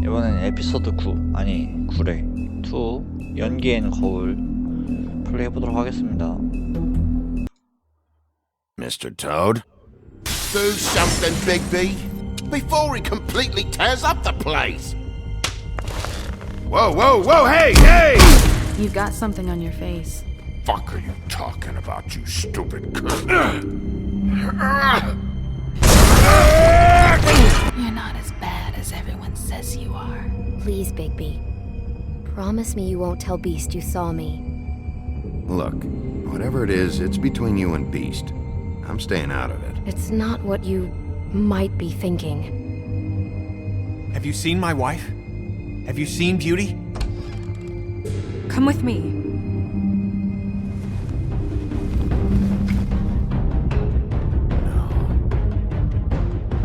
이번엔 에피소드 9 아니 9래 2 연기엔 거울 플레이 해보도록 하겠습니다. Mr. Toad? Do something, Bigby, before he completely tears up the place. Whoa, whoa, whoa, hey, hey! You've got something on your face. Fuck are you talking about, you stupid cunt? You're not as bad as everyone says you are. Please, Bigby. Promise me you won't tell Beast you saw me. Look, whatever it is, it's between you and Beast. I'm staying out of it. It's not what you might be thinking. Have you seen my wife? Have you seen Beauty? Come with me.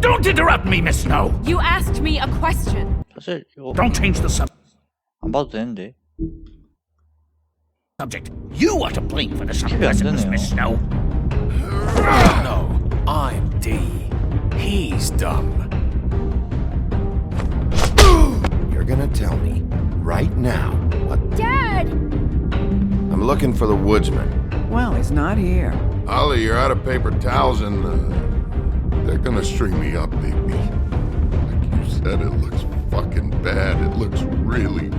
Don't interrupt me, Miss Snow! You asked me a question. 사실 이거 Don't change the 안 봐도 되는데. subject. You are to blame for this 안 unpleasantness, 되네요. Miss Snow. No, I'm D. He's dumb. You're gonna tell me, right now, what... Dad! I'm looking for the woodsman. Well, he's not here. Ollie, you're out of paper towels and they're gonna string me up, baby. Like you said, it looks fucking bad. It looks really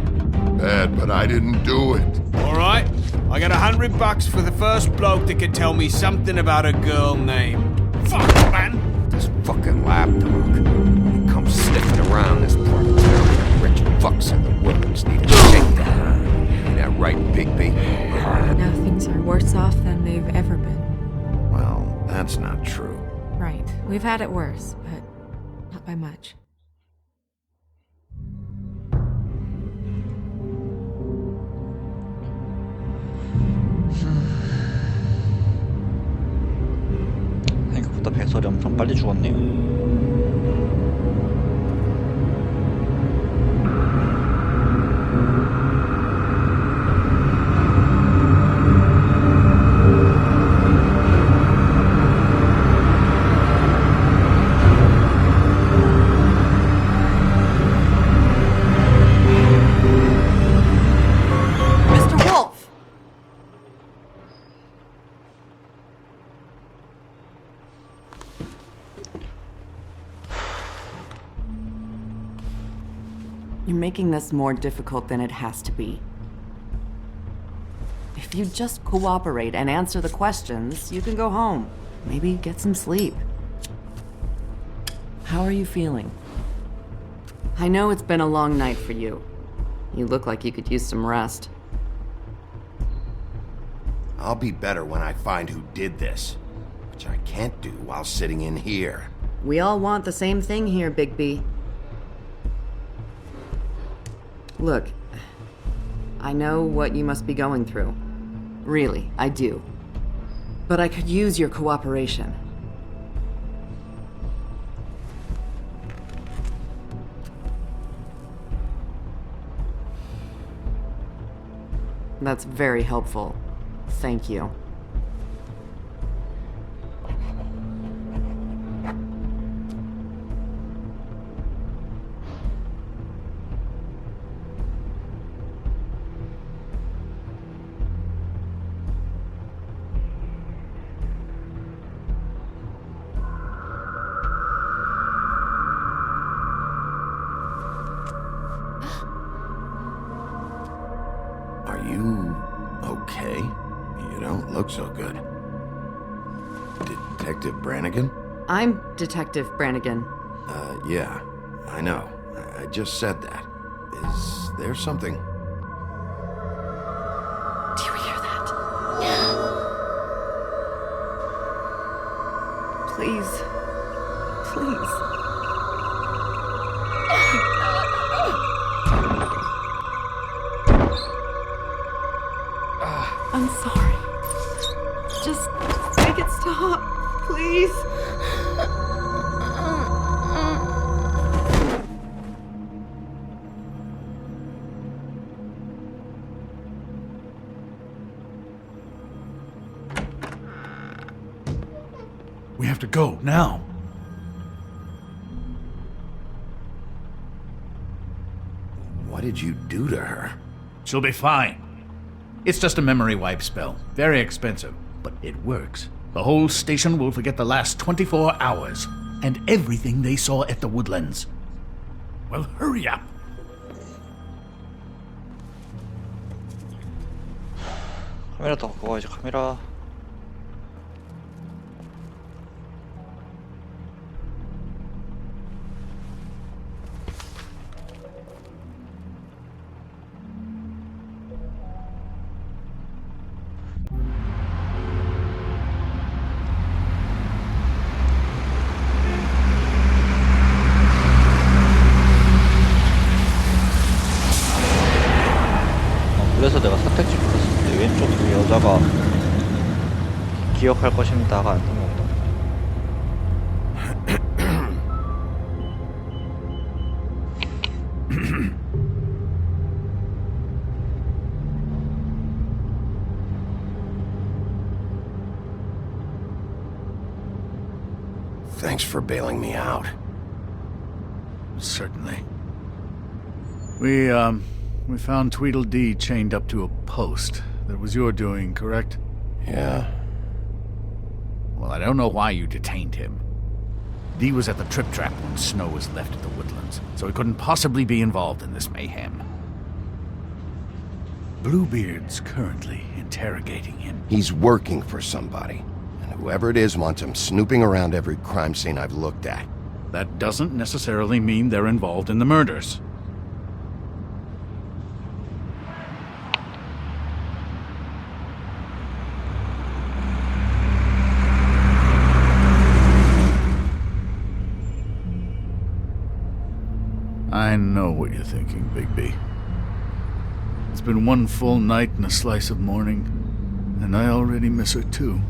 bad, but I didn't do it. All right, I got $100 for the first bloke that can tell me something about a girl named. Fuck, man. This fucking lapdog. He comes sniffing around this part of town. Rich fucks in the woods need to shake that. Ain't that right, Bigby? Now things are worse off than they've ever been. Well, that's not true. Right. We've had it worse, but not by much. 생각보다 배설이 엄청 빨리 죽었네요. Mr. Wolf! You're making this more difficult than it has to be. If you just cooperate and answer the questions, you can go home. Maybe get some sleep. How are you feeling? I know it's been a long night for you. You look like you could use some rest. I'll be better when I find who did this, which I can't do while sitting in here. We all want the same thing here, Bigby. Look, I know what you must be going through. Really, I do. But I could use your cooperation. That's very helpful. Thank you. Are you okay? You don't look so good. Detective Brannigan? I'm Detective Brannigan. Yeah, I know. I just said that. Is there something? Do you hear that? Please. Please. I'm sorry. Just make it stop, please. We have to go now. What did you do to her? She'll be fine. It's just a memory wipe spell. Very expensive, but it works. The whole station will forget the last 24 hours and everything they saw at the Woodlands. Well, hurry up. 카메라 더 갖고 가야지. 카메라. 그래서 내가 선택지 눌렀을 때 왼쪽 그 여자가 기억할 것입니다가 안 뜬 건가? Thanks for bailing me out. Certainly. We found Tweedledee chained up to a post. That was your doing, correct? Yeah. Well, I don't know why you detained him. Dee was at the Trip Trap when Snow was left at the Woodlands, so he couldn't possibly be involved in this mayhem. Bluebeard's currently interrogating him. He's working for somebody. And whoever it is wants him snooping around every crime scene I've looked at. That doesn't necessarily mean they're involved in the murders. I know what you're thinking, Bigby. It's been one full night and a slice of morning, and I already miss her too.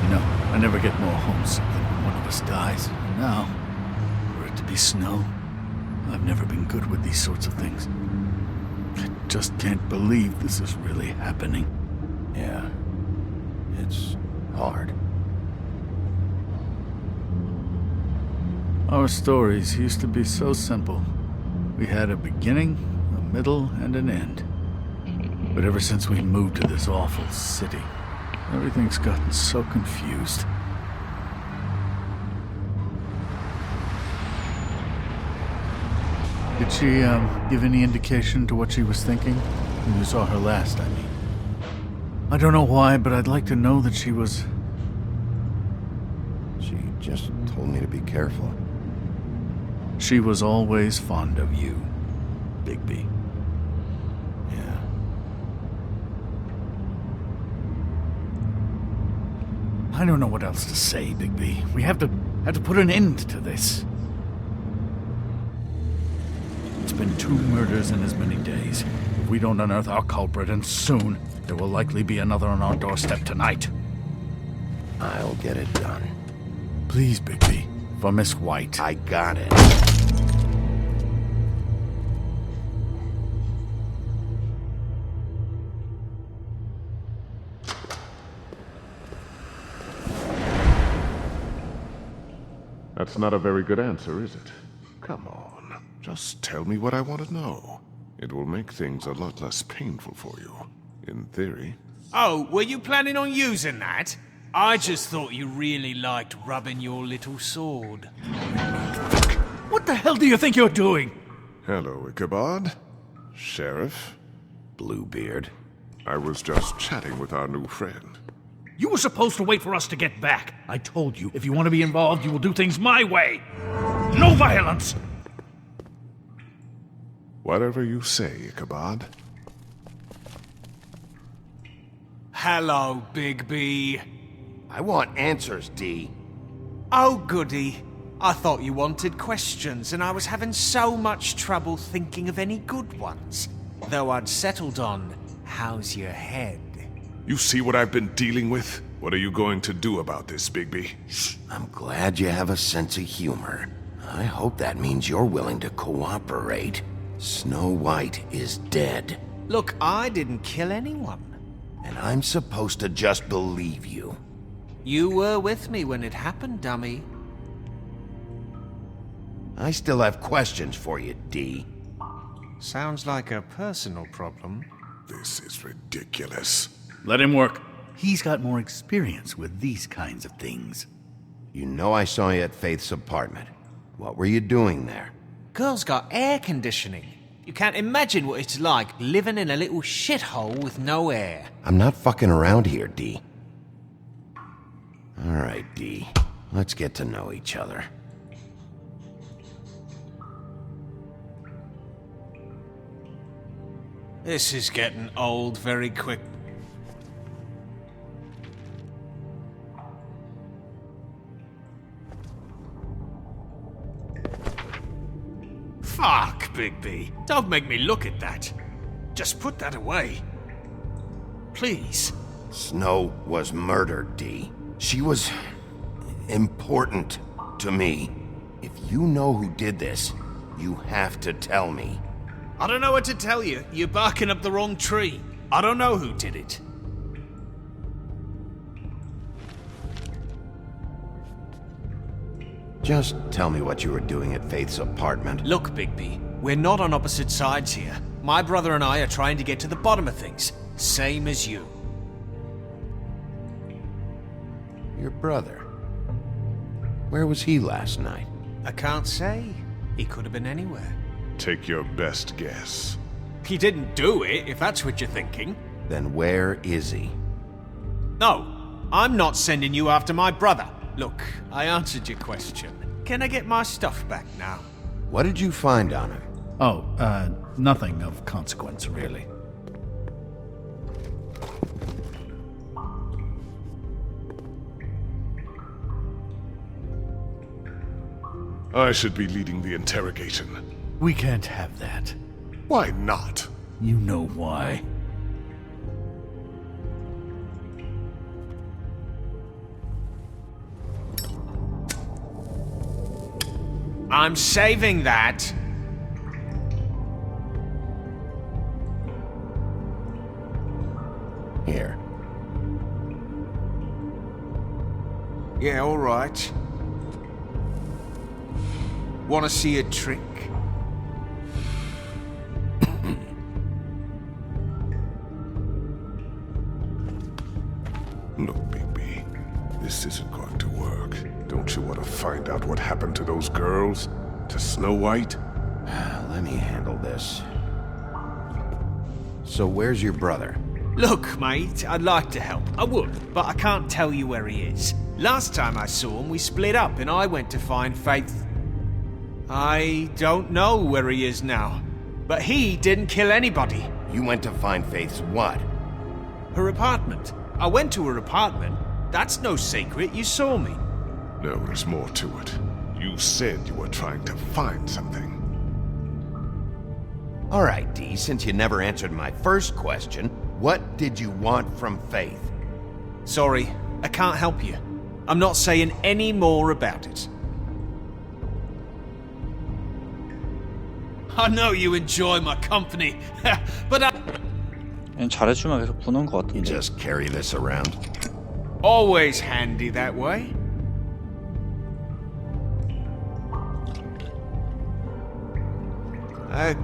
You know, I never get more homesick than when one of us dies. And now, for it to be Snow, I've never been good with these sorts of things. I just can't believe this is really happening. Yeah. It's hard. Our stories used to be so simple. We had a beginning, a middle, and an end. But ever since we moved to this awful city, everything's gotten so confused. Did she, give any indication to what she was thinking? When you saw her last, I mean. I don't know why, but I'd like to know that she was... She just told me to be careful. She was always fond of you, Bigby. Yeah. I don't know what else to say, Bigby. We have to put an end to this. It's been 2 murders in as many days. If we don't unearth our culprit, and soon, there will likely be another on our doorstep tonight. I'll get it done. Please, Bigby. For Miss White. I got it. That's not a very good answer, is it? Come on, just tell me what I want to know. It will make things a lot less painful for you, in theory. Oh, were you planning on using that? I just thought you really liked rubbing your little sword. What the hell do you think you're doing? Hello, Ichabod. Sheriff. Bluebeard. I was just chatting with our new friend. You were supposed to wait for us to get back. I told you, if you want to be involved, you will do things my way. No violence! Whatever you say, Ichabod. Hello, Bigby. I want answers, Dee. Oh, goody. I thought you wanted questions, and I was having so much trouble thinking of any good ones. Though I'd settled on, how's your head? You see what I've been dealing with? What are you going to do about this, Bigby? I'm glad you have a sense of humor. I hope that means you're willing to cooperate. Snow White is dead. Look, I didn't kill anyone. And I'm supposed to just believe you. You were with me when it happened, dummy. I still have questions for you, D. Sounds like a personal problem. This is ridiculous. Let him work. He's got more experience with these kinds of things. You know I saw you at Faith's apartment. What were you doing there? Girl's got air conditioning. You can't imagine what it's like living in a little shithole with no air. I'm not fucking around here, D. All right, D. Let's get to know each other. This is getting old very quick. Fuck, Bigby. Don't make me look at that. Just put that away. Please. Snow was murdered, D. She was important to me. If you know who did this, you have to tell me. I don't know what to tell you. You're barking up the wrong tree. I don't know who did it. Just tell me what you were doing at Faith's apartment. Look, Bigby, we're not on opposite sides here. My brother and I are trying to get to the bottom of things. Same as you. Your brother. Where was he last night? I can't say. He could have been anywhere. Take your best guess. He didn't do it, if that's what you're thinking. Then where is he? No, I'm not sending you after my brother. Look, I answered your question. Can I get my stuff back now? What did you find on him? Oh, nothing of consequence, really. I should be leading the interrogation. We can't have that. Why not? You know why. I'm saving that. Here. Yeah, all right. Want to see a trick? Look, Bigby, this isn't going to work. Don't you want to find out what happened to those girls? To Snow White? Let me handle this. So where's your brother? Look, mate, I'd like to help. I would, but I can't tell you where he is. Last time I saw him, we split up and I went to find Faith. I don't know where he is now, but he didn't kill anybody. You went to find Faith's what? Her apartment. I went to her apartment. That's no secret, you saw me. No, there's more to it. You said you were trying to find something. All right, D, since you never answered my first question, what did you want from Faith? Sorry, I can't help you. I'm not saying any more about it. I know you enjoy my company, but I... 그냥 잘해주면 계속 부는 것 You 같은데. just carry this around? Always handy that way.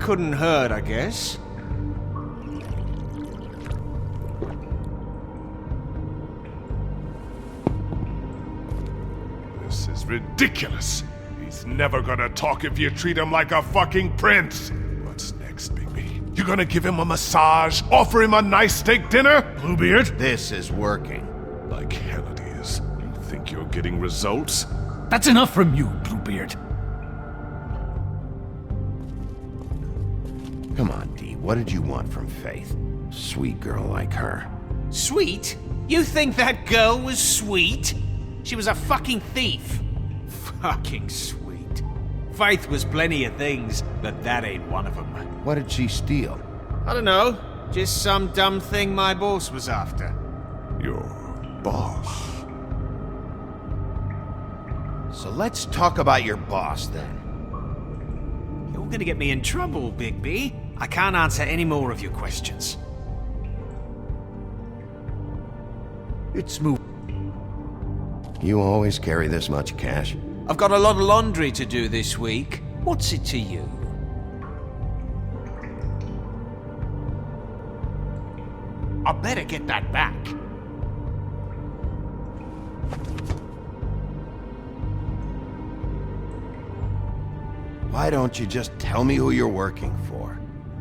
Couldn't hurt, I guess. This is ridiculous. He's never gonna talk if you treat him like a fucking prince. What's next, Bigby? You gonna give him a massage? Offer him a nice steak dinner? Bluebeard? This is working. Like hell it is. You think you're getting results? That's enough from you, Bluebeard. Come on, D, what did you want from Faith? Sweet girl like her. Sweet? You think that girl was sweet? She was a fucking thief. Fucking sweet. Faith was plenty of things, but that ain't one of them. What did she steal? I don't know. Just some dumb thing my boss was after. Your boss. So let's talk about your boss then. You're gonna get me in trouble, Bigby. I can't answer any more of your questions. It's move. You always carry this much cash? I've got a lot of laundry to do this week. What's it to you? I better get that back. Why don't you just tell me who you're working for?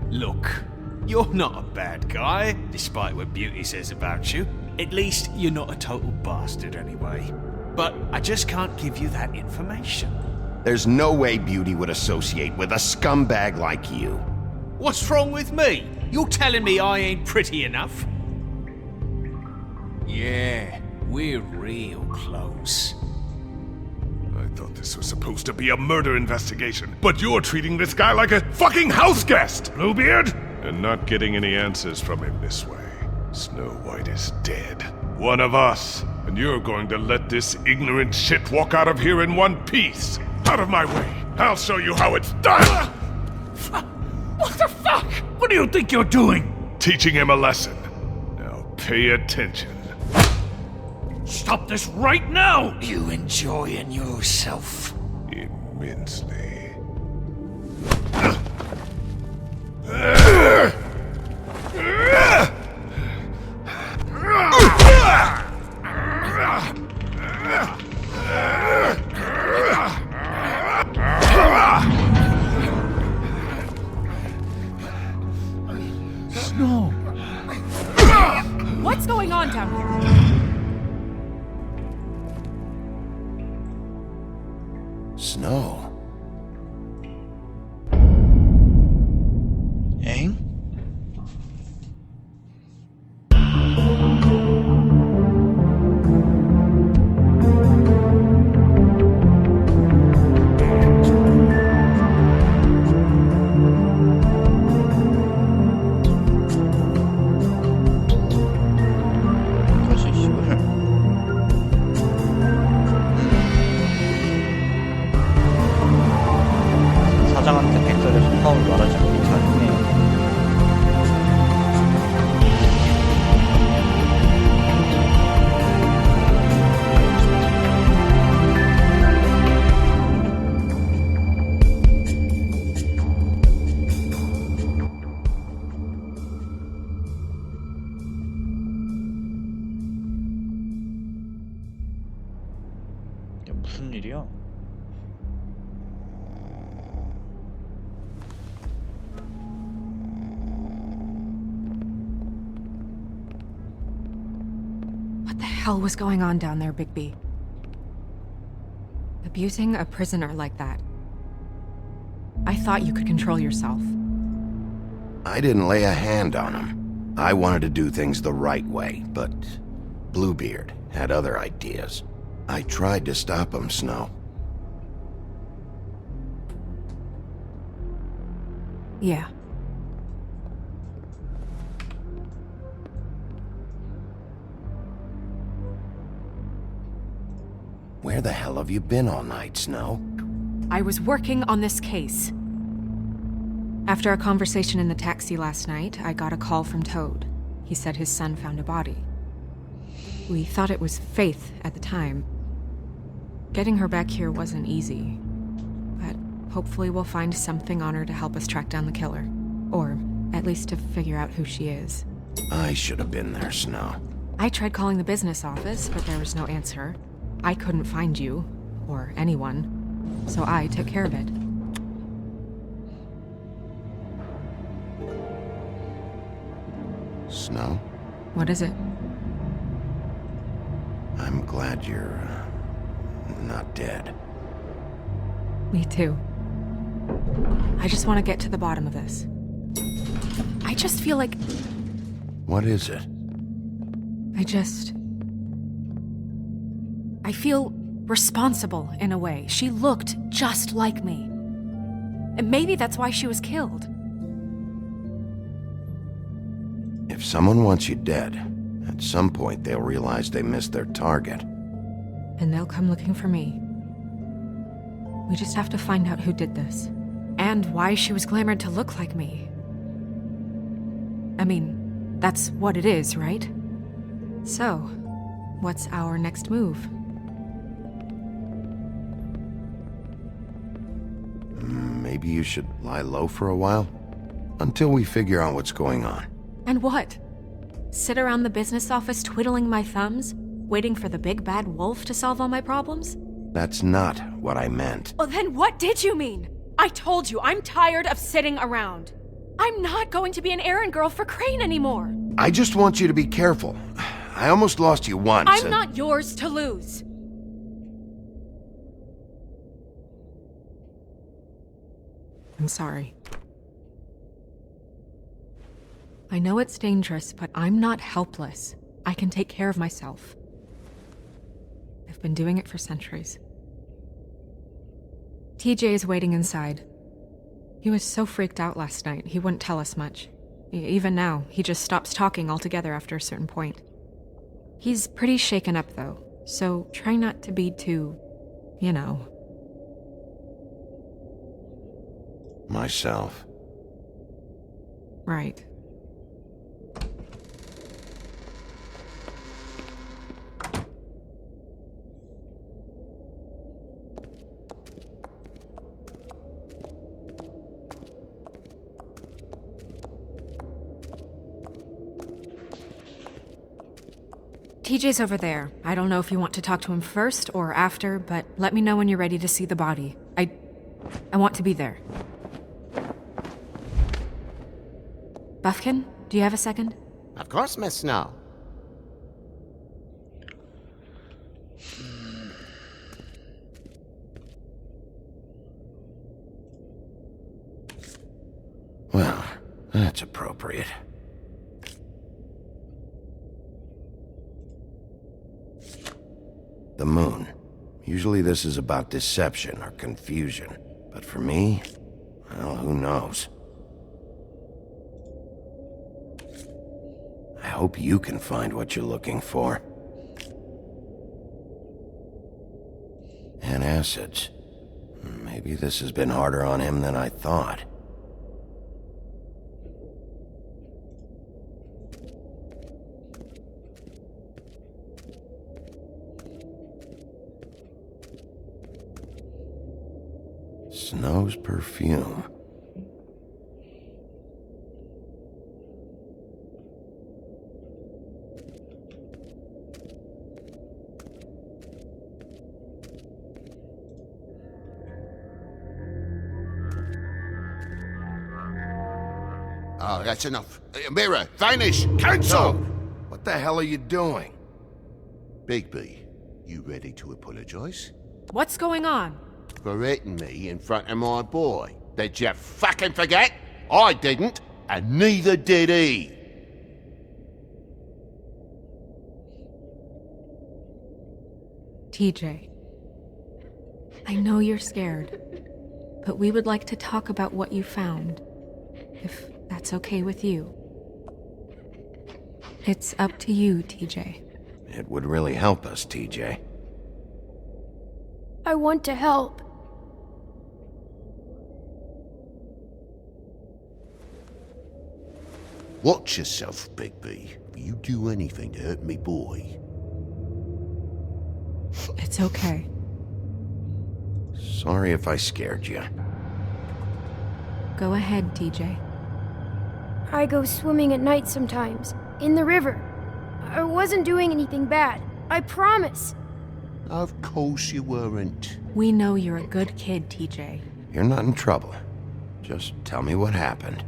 Look, you're not a bad guy, despite what Beauty says about you. At least you're not a total bastard anyway. But I just can't give you that information. There's no way Beauty would associate with a scumbag like you. What's wrong with me? You're telling me I ain't pretty enough? Yeah, we're real close. I thought this was supposed to be a murder investigation, but you're treating this guy like a fucking house guest, Bluebeard! And not getting any answers from him this way. Snow White is dead. One of us. And you're going to let this ignorant shit walk out of here in one piece. Out of my way. I'll show you how it's done! What the fuck? What do you think you're doing? Teaching him a lesson. Now pay attention. Stop this right now! You enjoying yourself? Immensely. Snow! What's going on down here? Snow. 엥? 뭐지, 씨발. 사장한테 팩тор의 속마음을 말하지 못하네. 이게 무슨 일이야? What the hell was going on down there, Bigby? Abusing a prisoner like that. I thought you could control yourself. I didn't lay a hand on him. I wanted to do things the right way, but Bluebeard had other ideas. I tried to stop him, Snow. Yeah. Where the hell have you been all night, Snow? I was working on this case. After a conversation in the taxi last night, I got a call from Toad. He said his son found a body. We thought it was Faith at the time. Getting her back here wasn't easy. But hopefully we'll find something on her to help us track down the killer. Or at least to figure out who she is. I should have been there, Snow. I tried calling the business office, but there was no answer. I couldn't find you, or anyone, so I took care of it. Snow, What is it? I'm glad you're not dead. Me too. I just want to get to the bottom of this. I just feel like What is it? I feel responsible in a way. She looked just like me. And maybe that's why she was killed. If someone wants you dead, at some point they'll realize they missed their target. And they'll come looking for me. We just have to find out who did this. And why she was glamored to look like me. I mean, that's what it is, right? So, what's our next move? maybe you should lie low for a while? Until we figure out what's going on. And what? Sit around the business office twiddling my thumbs, waiting for the big bad wolf to solve all my problems? That's not what I meant. Well, then what did you mean? I told you, I'm tired of sitting around. I'm not going to be an errand girl for Crane anymore. I just want you to be careful. I almost lost you once. I'm not yours to lose. I'm sorry. I know it's dangerous, but I'm not helpless. I can take care of myself. I've been doing it for centuries. TJ is waiting inside. He was so freaked out last night, he wouldn't tell us much. Even now, he just stops talking altogether after a certain point. He's pretty shaken up, though, so try not to be too, you know. Myself. Right. TJ's over there. I don't know if you want to talk to him first or after, but let me know when you're ready to see the body. I want to be there. Buffkin, do you have a second? Of course, Miss Snow. Well, that's appropriate. The moon. Usually this is about deception or confusion. But for me, well, who knows? I hope you can find what you're looking for. And acids. Maybe this has been harder on him than I thought. Snow's perfume. Oh, that's enough. Mirror, vanish, cancel! What the hell are you doing? Bigby, you ready to apologize? What's going on? For hitting me in front of my boy. Did you fucking forget? I didn't, and neither did he. TJ, I know you're scared, but we would like to talk about what you found, if that's okay with you. It's up to you, TJ. It would really help us, TJ. I want to help. Watch yourself, Bigby. If you do anything to hurt me boy. It's okay. Sorry if I scared you. Go ahead, TJ. I go swimming at night sometimes, in the river. I wasn't doing anything bad. I promise. Of course you weren't. We know you're a good kid, TJ. You're not in trouble. Just tell me what happened.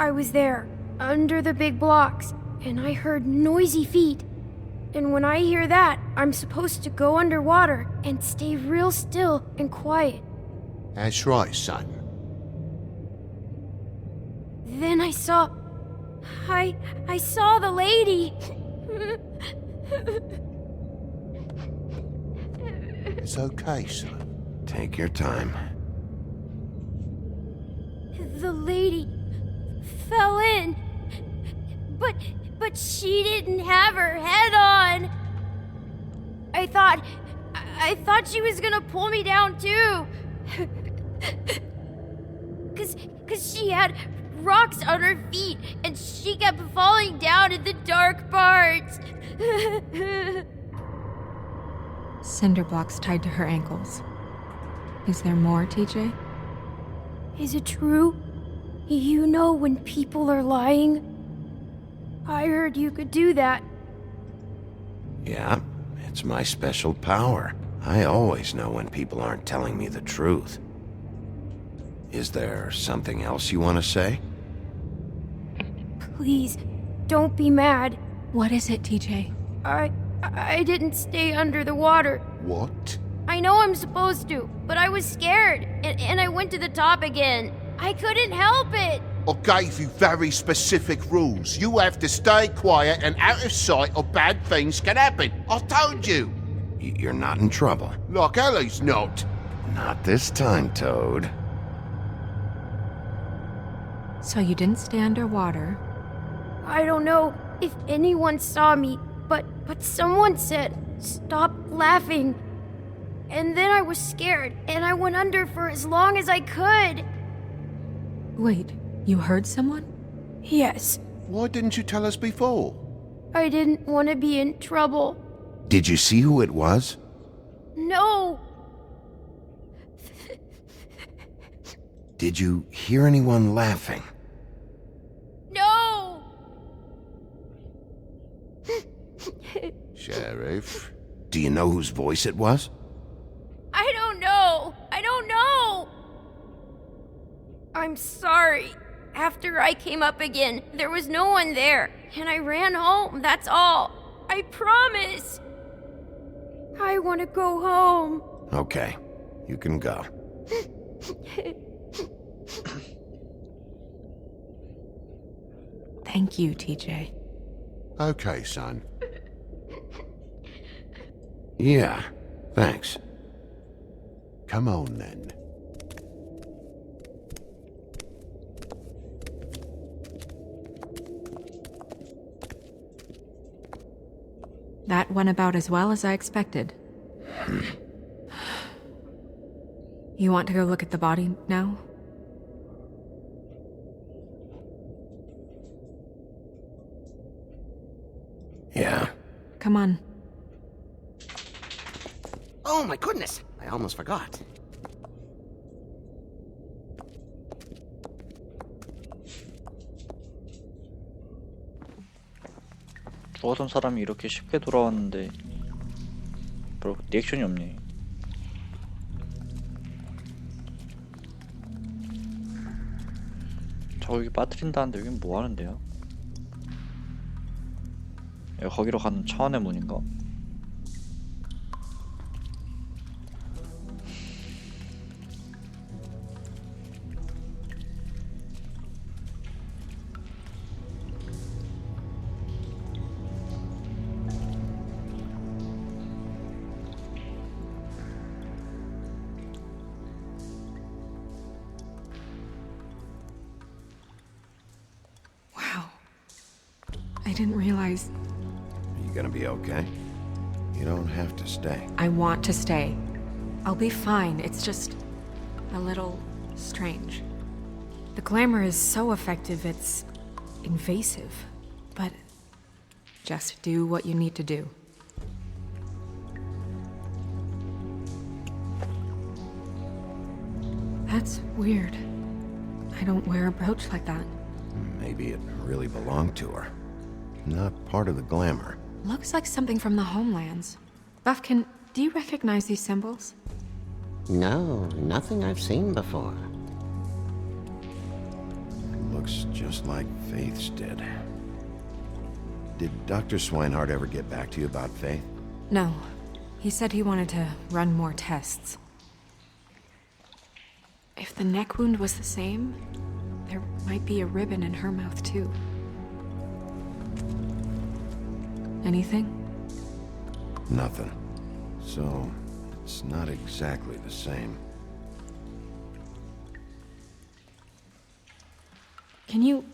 I was there, under the big blocks, and I heard noisy feet. And when I hear that, I'm supposed to go underwater and stay real still and quiet. That's right, son. Then I saw the lady. It's okay, son. Take your time. The lady fell in. But she didn't have her head on. I thought she was gonna pull me down too. Cause she had rocks on her feet and she kept falling down in the dark parts. Cinder blocks tied to her ankles. Is there more, TJ? Is it true? You know when people are lying? I heard you could do that. Yeah, it's my special power. I always know when people aren't telling me the truth. Is there something else you want to say? Please, don't be mad. What is it, TJ? I didn't stay under the water. What? I know I'm supposed to, but I was scared, and I went to the top again. I couldn't help it. I gave you very specific rules. You have to stay quiet and out of sight or bad things can happen. I told you. You're not in trouble. Like Ellie's not. Not this time, Toad. So you didn't stay underwater. I don't know if anyone saw me, but someone said, "Stop laughing." And then I was scared, and I went under for as long as I could. Wait, you heard someone? Yes, Why didn't you tell us before? I didn't want to be in trouble. Did you see who it was? No, Did you hear anyone laughing? no. Sheriff. Do you know whose voice it was? I don't know. I'm sorry. After I came up again, there was no one there, and I ran home, that's all. I promise. I want to go home. Okay, you can go. Thank you, TJ. Okay, son. Yeah, thanks. Come on then. That went about as well as I expected. You want to go look at the body now? Yeah. Come on. Oh my goodness, I almost forgot. 죽었던 사람이 이렇게 쉽게 돌아왔는데 뭐 리액션이 없네. 저 여기 빠뜨린다는데 여긴 뭐 하는데요? 여기 거기로 가는 차원의 문인가? Wow. I didn't realize. Are you gonna be okay? You don't have to stay. I want to stay. I'll be fine. It's just a little strange. The glamour is so effective, it's invasive. But just do what you need to do. That's weird. I don't wear a brooch like that. Maybe it really belonged to her. Not part of the glamour. Looks like something from the homelands. Buffkin, do you recognize these symbols? No, nothing I've seen before. Looks just like Faith's did. Did Dr. Swinehart ever get back to you about Faith? No. He said he wanted to run more tests. If the neck wound was the same, there might be a ribbon in her mouth too. Anything? Nothing. So, it's not exactly the same. Can you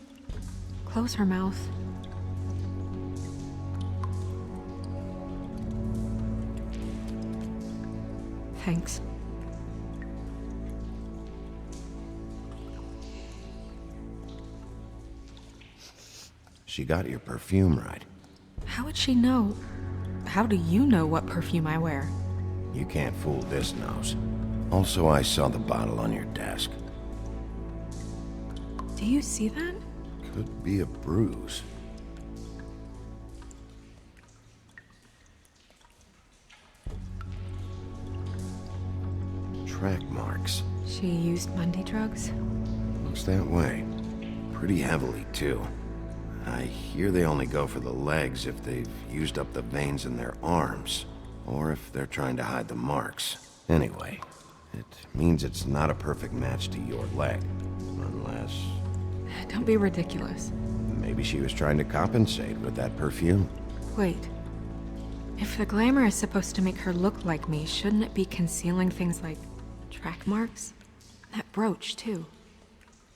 close her mouth? Thanks. She got your perfume right. How would she know? How do you know what perfume I wear? You can't fool this nose. Also, I saw the bottle on your desk. Do you see that? Could be a bruise. Track marks. She used Monday drugs? Looks that way. Pretty heavily, too. I hear they only go for the legs if they've used up the veins in their arms, or if they're trying to hide the marks. Anyway, it means it's not a perfect match to your leg. Unless... Don't be ridiculous. maybe she was trying to compensate with that perfume. Wait. If the glamour is supposed to make her look like me, shouldn't it be concealing things like track marks? That brooch, too.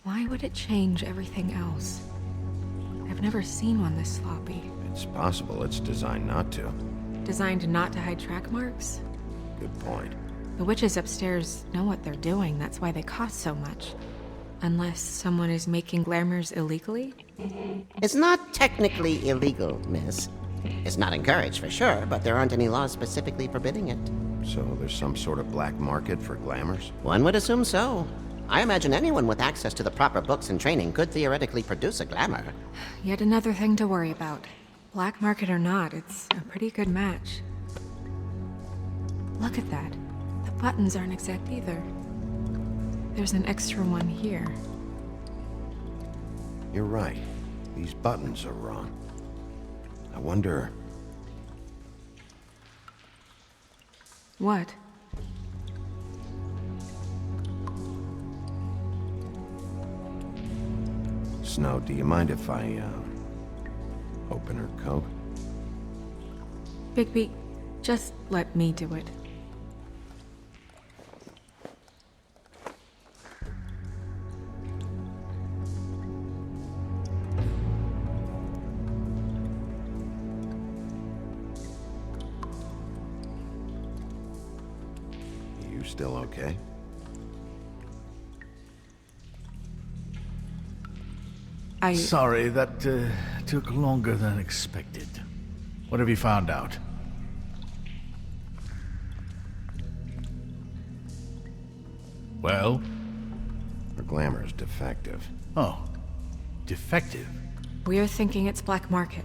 Why would it change everything else? I've never seen one this sloppy. It's possible it's designed not to. Designed not to hide track marks? Good point. The witches upstairs know what they're doing, that's why they cost so much. Unless someone is making glamours illegally? It's not technically illegal, miss. It's not encouraged for sure, but there aren't any laws specifically forbidding it. So there's some sort of black market for glamours? One would assume so. I imagine anyone with access to the proper books and training could theoretically produce a glamour. Yet another thing to worry about. Black market or not, it's a pretty good match. Look at that. The buttons aren't exact either. There's an extra one here. You're right. These buttons are wrong. I wonder... What? Snow, do you mind if I, open her coat? Bigby, just let me do it. You still okay? Sorry, that took longer than expected. What have you found out? Well? Her glamour's defective. Oh. Defective? We're thinking it's black market.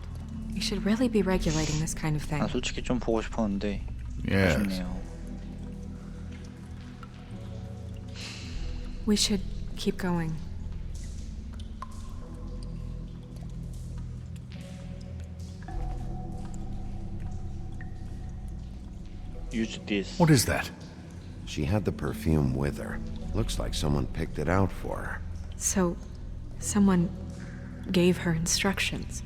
We should really be regulating this kind of thing. 난 솔직히 좀 보고 싶었는데 Yes. 아쉽네요. We should keep going. Use this. What is that? She had the perfume with her. Looks like someone picked it out for her. So, someone gave her instructions.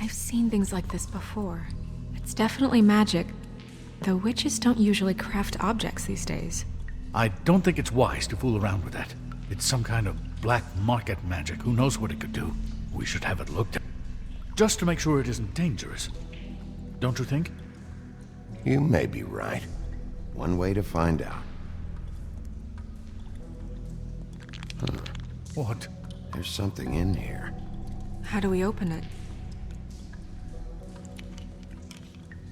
I've seen things like this before. It's definitely magic, though witches don't usually craft objects these days. I don't think it's wise to fool around with that. It's some kind of black market magic. Who knows what it could do? We should have it looked at. Just to make sure it isn't dangerous. Don't you think? You may be right. One way to find out. What? There's something in here. How do we open it?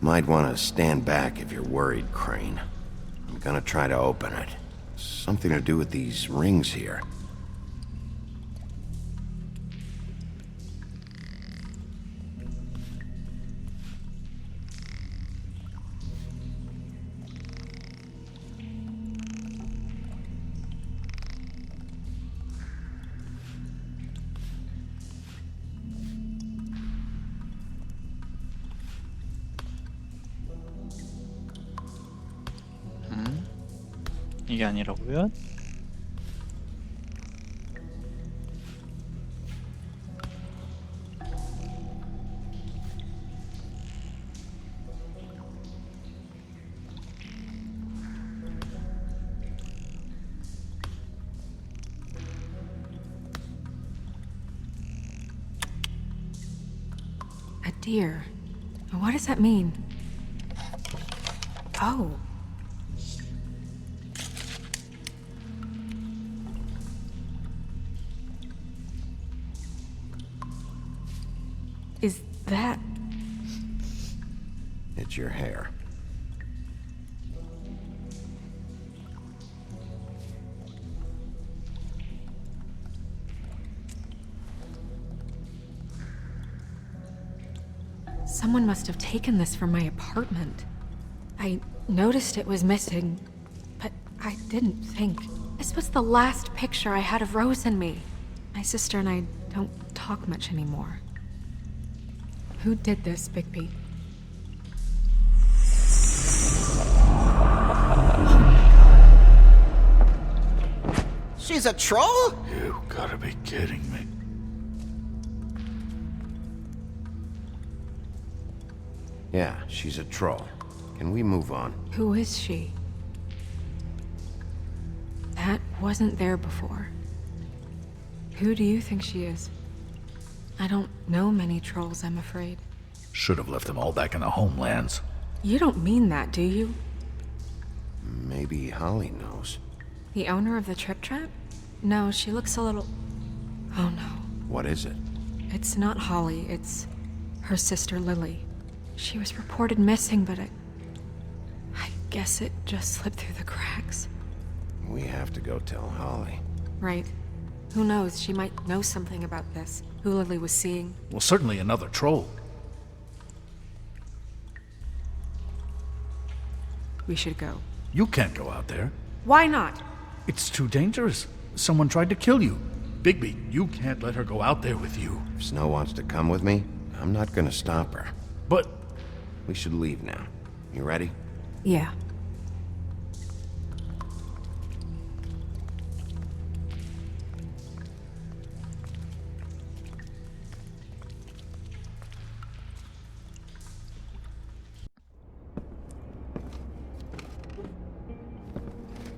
Might want to stand back if you're worried, Crane. I'm gonna try to open it. Something to do with these rings here. 이게 아니라고요? A deer. What does that mean? Oh. Is that... It's your hair. Someone must have taken this from my apartment. I noticed it was missing, but I didn't think. This was the last picture I had of Rose and me. My sister and I don't talk much anymore. Who did this, Bigby? She's a troll? You gotta be kidding me. Yeah, she's a troll. Can we move on? Who is she? That wasn't there before. Who do you think she is? I don't know many trolls, I'm afraid. Should have left them all back in the homelands. You don't mean that, do you? Maybe Holly knows. The owner of the Trip Trap? No, she looks a little... Oh no. What is it? It's not Holly, it's her sister Lily. She was reported missing, but I guess it just slipped through the cracks. We have to go tell Holly. Right. Who knows, she might know something about this. Who Lily was seeing. Well, certainly another troll. We should go. You can't go out there. Why not? It's too dangerous. Someone tried to kill you. Bigby, you can't let her go out there with you. If Snow wants to come with me, I'm not gonna stop her. But We should leave now. You ready? Yeah.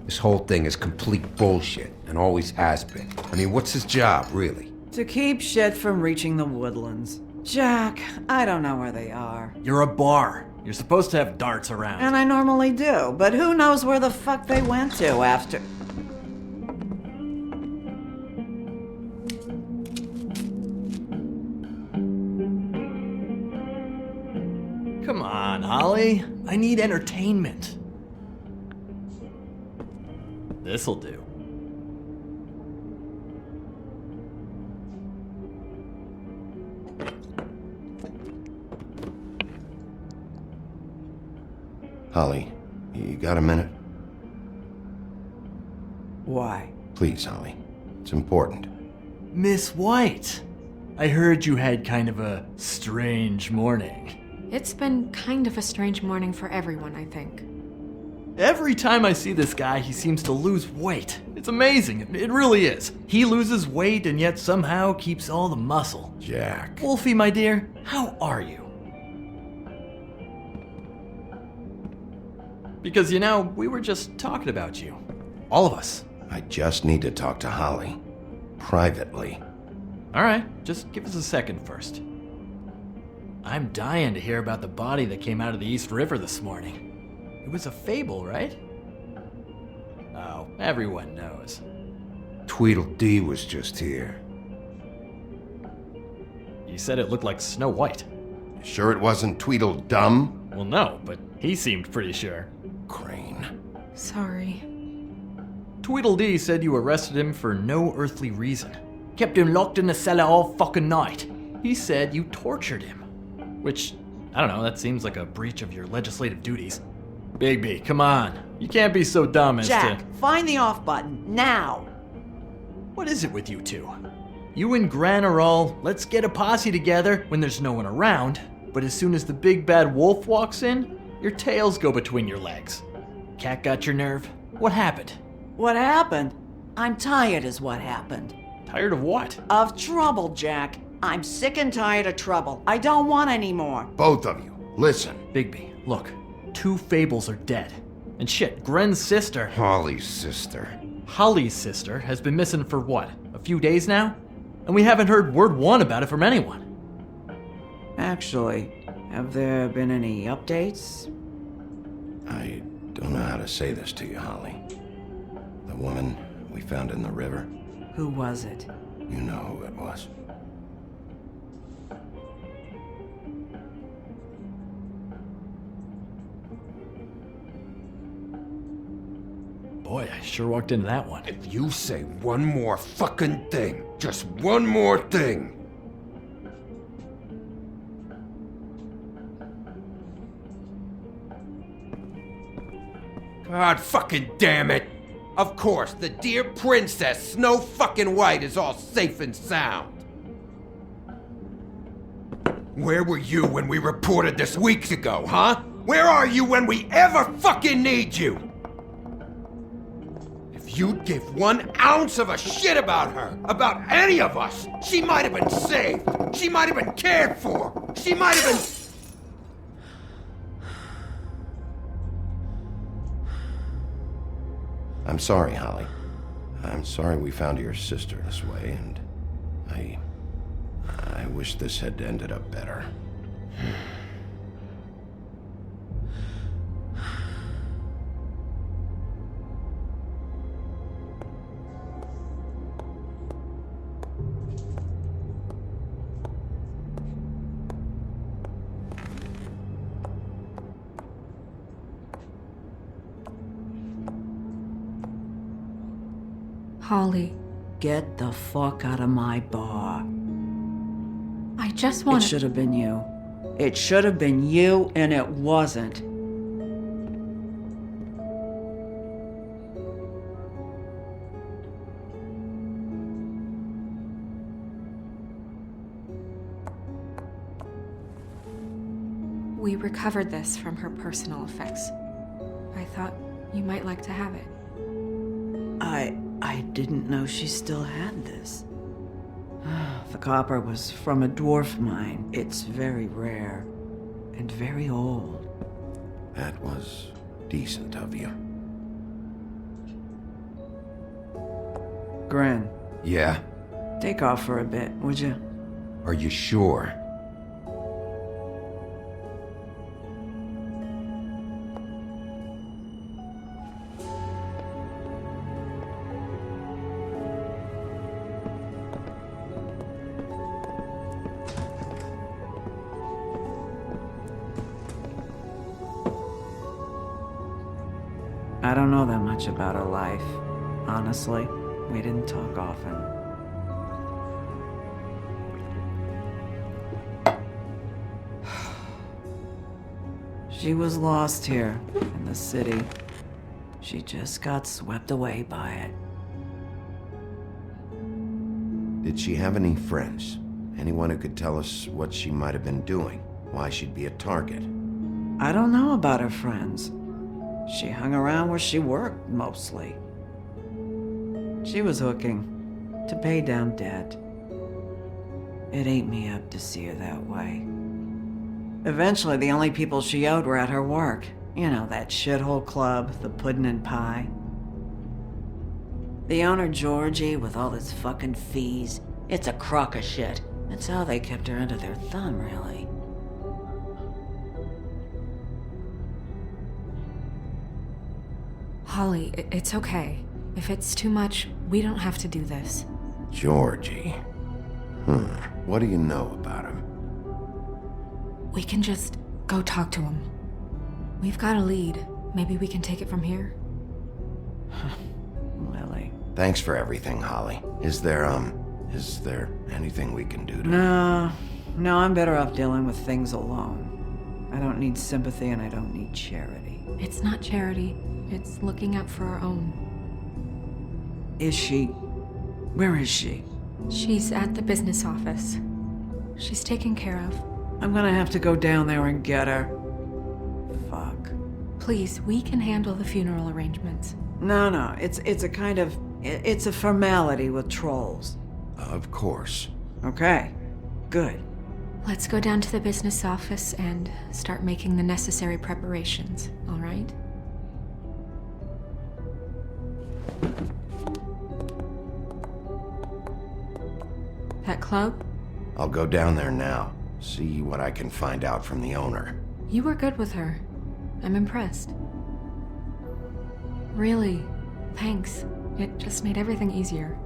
This whole thing is complete bullshit, and always has been. I mean, what's his job, really? To keep shit from reaching the woodlands. Jack, I don't know where they are. You're a bar. You're supposed to have darts around. And I normally do, but who knows where the fuck they went to after... Come on, Holly. I need entertainment. This'll do. Holly, you got a minute? Why? Please, Holly. It's important. Miss White, I heard you had kind of a strange morning. It's been kind of a strange morning for everyone, I think. Every time I see this guy, he seems to lose weight. It's amazing. It really is. He loses weight and yet somehow keeps all the muscle. Jack. Wolfie, my dear, how are you? Because, you know, we were just talking about you. All of us. I just need to talk to Holly. Privately. All right, just give us a second first. I'm dying to hear about the body that came out of the East River this morning. It was a fable, right? Oh, everyone knows. Tweedledee was just here. You said it looked like Snow White. Sure it wasn't Tweedledum? Well, no, but he seemed pretty sure. Crane. Sorry. Tweedledee said you arrested him for no earthly reason. Kept him locked in the cellar all fucking night. He said you tortured him. Which, I don't know, that seems like a breach of your legislative duties. Bigby, come on. You can't be so dumb as Jack, to... find the off button, now! What is it with you two? You and Gran are all, let's get a posse together when there's no one around, but as soon as the big bad wolf walks in, your tails go between your legs. Cat got your nerve? What happened? What happened? I'm tired is what happened. Tired of what? Of trouble, Jack. I'm sick and tired of trouble. I don't want any more. Both of you, listen. Bigby, look. 2 fables are dead. And shit, Gren's sister... Holly's sister. Holly's sister has been missing for what? A few days now? And we haven't heard word one about it from anyone. Actually, have there been any updates? I don't know how to say this to you, Holly. The woman we found in the river. Who was it? You know who it was. I sure walked into that one. If you say one more fucking thing, just one more thing. God fucking damn it! Of course, the dear Princess Snow fucking White is all safe and sound. Where were you when we reported this weeks ago, huh? Where are you when we ever fucking need you? If you'd give 1 ounce of a shit about her, about any of us, she might have been saved. She might have been cared for. She might have been... I'm sorry, Holly. I'm sorry we found your sister this way, and I wish this had ended up better. Holly, Get the fuck out of my bar. I just It want to... should have been you. It should have been you, and it wasn't. We recovered this from her personal effects. I thought you might like to have it. I didn't know she still had this. The copper was from a dwarf mine. It's very rare and very old. That was decent of you. Gren, Yeah? take off for a bit, would you? Are you sure? I don't know that much about her life. Honestly, we didn't talk often. She was lost here in the city. She just got swept away by it. Did she have any friends? Anyone who could tell us what she might have been doing? Why she'd be a target? I don't know about her friends. She hung around where she worked, mostly. She was hooking to pay down debt. It ate me up to see her that way. Eventually, the only people she owed were at her work. You know, that shithole club, the Puddin' and Pie. The owner, Georgie, with all his fucking fees, it's a crock of shit. That's how they kept her under their thumb, really. Holly, it's okay. If it's too much, we don't have to do this. Georgie. What do you know about him? We can just go talk to him. We've got a lead. Maybe we can take it from here. Lily. Thanks for everything, Holly. Is there anything we can do to... No, I'm better off dealing with things alone. I don't need sympathy and I don't need charity. It's not charity. It's looking out for our own. Is she? Where is she? She's at the business office. She's taken care of. I'm gonna have to go down there and get her. Fuck. Please, we can handle the funeral arrangements. No, it's a kind of... It's a formality with trolls. Of course. Okay, good. Let's go down to the business office and start making the necessary preparations, all right? That club? I'll go down there now. See what I can find out from the owner. You were good with her. I'm impressed. Really, thanks. It just made everything easier.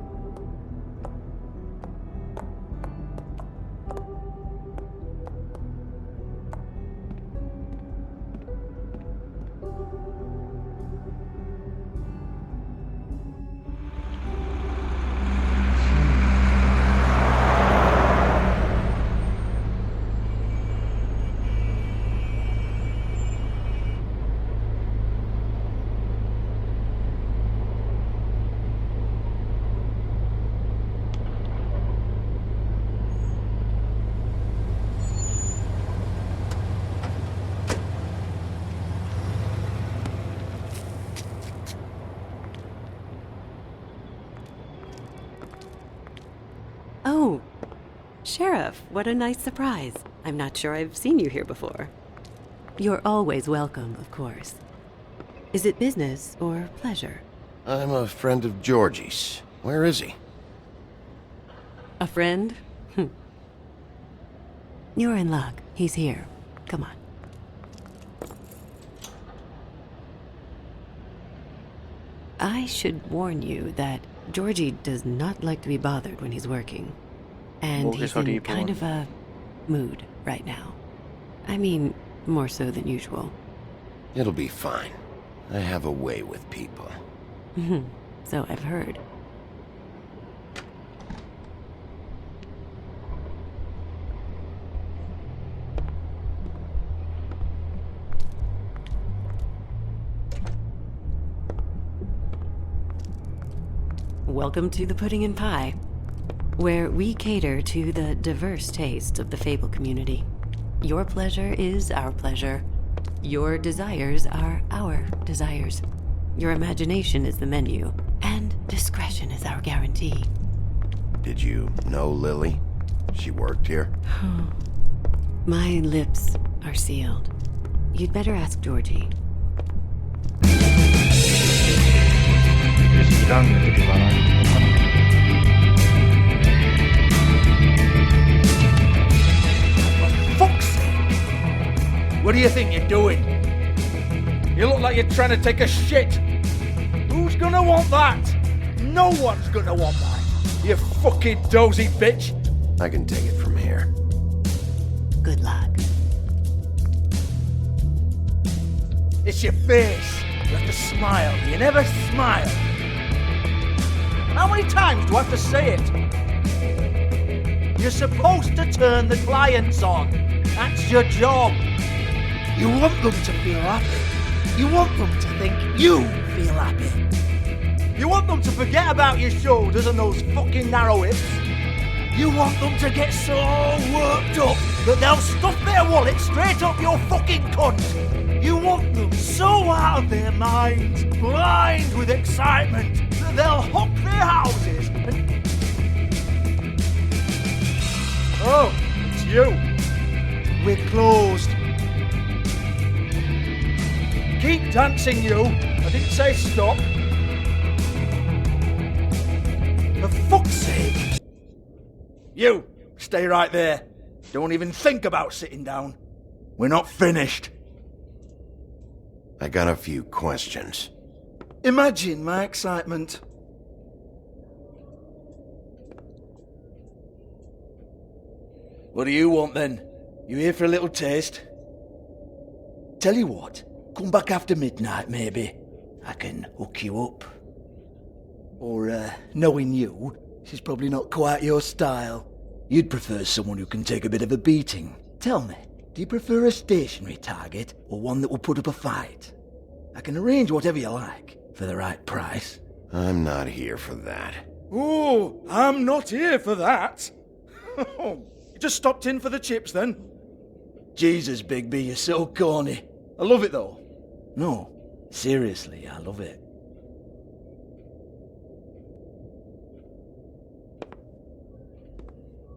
Sheriff, what a nice surprise. I'm not sure I've seen you here before. You're always welcome, of course. Is it business or pleasure? I'm a friend of Georgie's. Where is he? A friend? You're in luck. He's here. Come on. I should warn you that Georgie does not like to be bothered when he's working. And he's in kind of a mood right now. I mean, more so than usual. It'll be fine. I have a way with people. So I've heard. Welcome to the Pudding and Pie, where we cater to the diverse tastes of the Fable community. Your pleasure is our pleasure. Your desires are our desires. Your imagination is the menu, and discretion is our guarantee. Did you know Lily? She worked here? My lips are sealed. You'd better ask Georgie. Fuck's sake! What do you think you're doing? You look like you're trying to take a shit. Who's gonna want that? No one's gonna want that. You fucking dozy bitch. I can take it from here. Good luck. It's your face. You have to smile. You never smile. How many times do I have to say it? You're supposed to turn the clients on. That's your job. You want them to feel happy. You want them to think you feel happy. You want them to forget about your shoulders and those fucking narrow hips. You want them to get so worked up that they'll stuff their wallet straight up your fucking cunt. You want them so out of their minds, blind with excitement, that they'll hook their houses and... Oh, it's you. We're closed. Keep dancing, you. I didn't say stop. For fuck's sake. You, stay right there. Don't even think about sitting down. We're not finished. I got a few questions. Imagine my excitement. What do you want then? You here for a little taste? Tell you what, come back after midnight maybe. I can hook you up. Or, knowing you, this is probably not quite your style. You'd prefer someone who can take a bit of a beating. Tell me, do you prefer a stationary target or one that will put up a fight? I can arrange whatever you like for the right price. I'm not here for that. Oh, I'm not here for that. You just stopped in for the chips then? Jesus, Bigby, you're so corny. I love it though. No, seriously, I love it.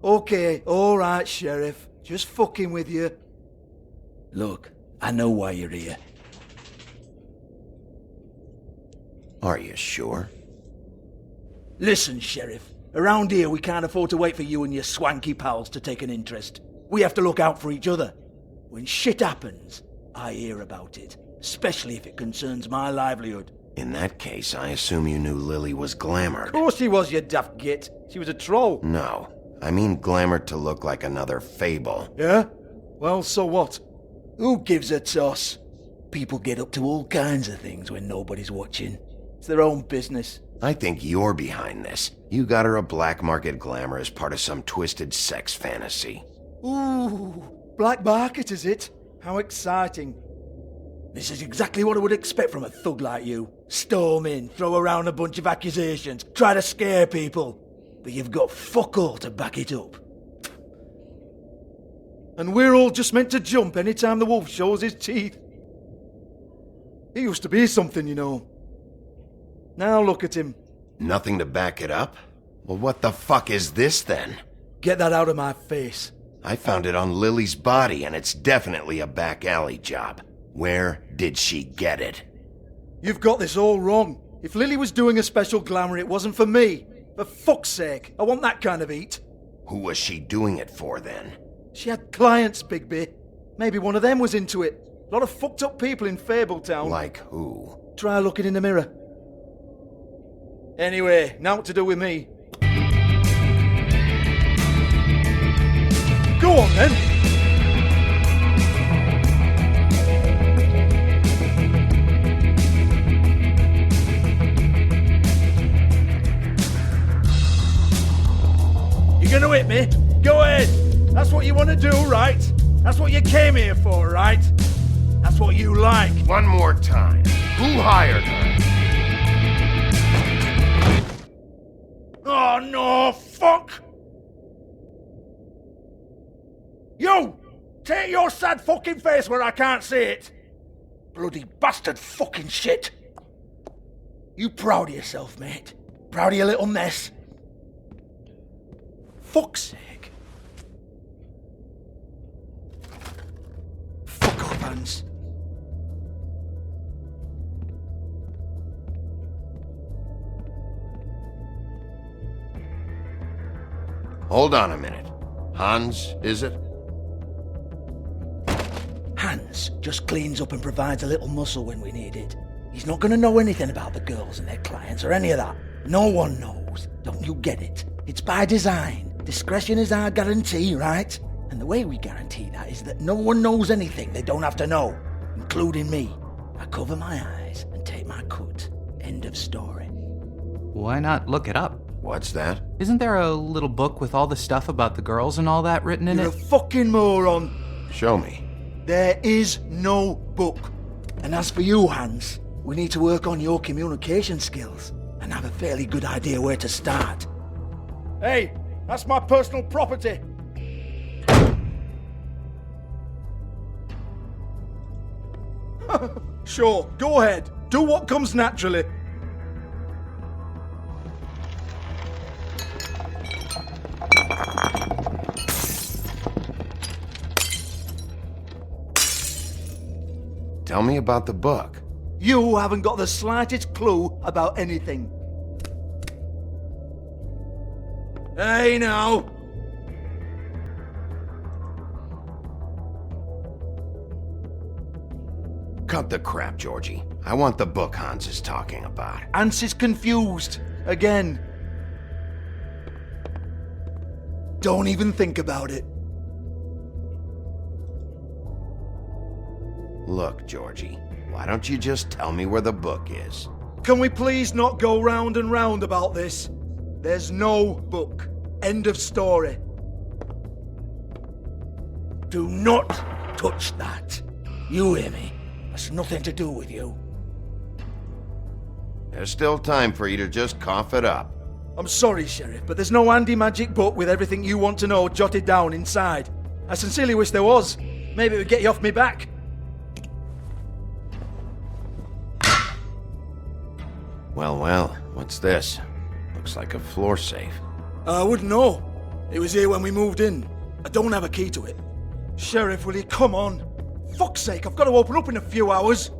Okay, alright, Sheriff. Just fucking with you. Look, I know why you're here. Are you sure? Listen, Sheriff. Around here, we can't afford to wait for you and your swanky pals to take an interest. We have to look out for each other. When shit happens, I hear about it. Especially if it concerns my livelihood. In that case, I assume you knew Lily was glamored. Of course she was, you daft git. She was a troll. No. I mean glamored to look like another fable. Yeah? Well, so what? Who gives a toss? People get up to all kinds of things when nobody's watching. It's their own business. I think you're behind this. You got her a black market glamour as part of some twisted sex fantasy. Ooh, black market is it? How exciting. This is exactly what I would expect from a thug like you. Storm in, throw around a bunch of accusations, try to scare people. But you've got fuck all to back it up. And we're all just meant to jump any time the wolf shows his teeth. He used to be something, you know. Now look at him. Nothing to back it up? Well, what the fuck is this then? Get that out of my face. I found it on Lily's body, and it's definitely a back alley job. Where did she get it? You've got this all wrong. If Lily was doing a special glamour, it wasn't for me. For fuck's sake, I want that kind of eat. Who was she doing it for, then? She had clients, Bigby. Maybe one of them was into it. A lot of fucked up people in Fabletown. Like who? Try looking in the mirror. Anyway, now what to do with me? Go on, then. You're gonna hit me? Go ahead. That's what you want to do, right? That's what you came here for, right? That's what you like. One more time. Who hired her? Oh, no, fuck! You! Take your sad fucking face where I can't see it! Bloody bastard fucking shit! You proud of yourself, mate? Proud of your little mess? Fuck's sake. Fuck off, Hans. Hold on a minute. Hans, is it? Hans just cleans up and provides a little muscle when we need it. He's not gonna know anything about the girls and their clients or any of that. No one knows. Don't you get it? It's by design. Discretion is our guarantee, right? And the way we guarantee that is that no one knows anything they don't have to know, including me. I cover my eyes and take my cut. End of story. Why not look it up? What's that? Isn't there a little book with all the stuff about the girls and all that written in You're it? a fucking moron. Show me. There is no book. And as for you, Hans, we need to work on your communication skills and have a fairly good idea where to start. Hey, that's my personal property. Sure, go ahead. Do what comes naturally. Tell me about the book. You haven't got the slightest clue about anything. Hey, now. Cut the crap, Georgie. I want the book Hans is talking about. Hans is confused. Again. Don't even think about it. Look, Georgie, why don't you just tell me where the book is? Can we please not go round and round about this? There's no book. End of story. Do not touch that. You hear me? That's nothing to do with you. There's still time for you to just cough it up. I'm sorry, Sheriff, but there's no handy magic book with everything you want to know jotted down inside. I sincerely wish there was. Maybe it would get you off me back. Well, what's this? Looks like a floor safe. I wouldn't know. It was here when we moved in. I don't have a key to it. Sheriff, will you come on? Fuck's sake, I've got to open up in a few hours.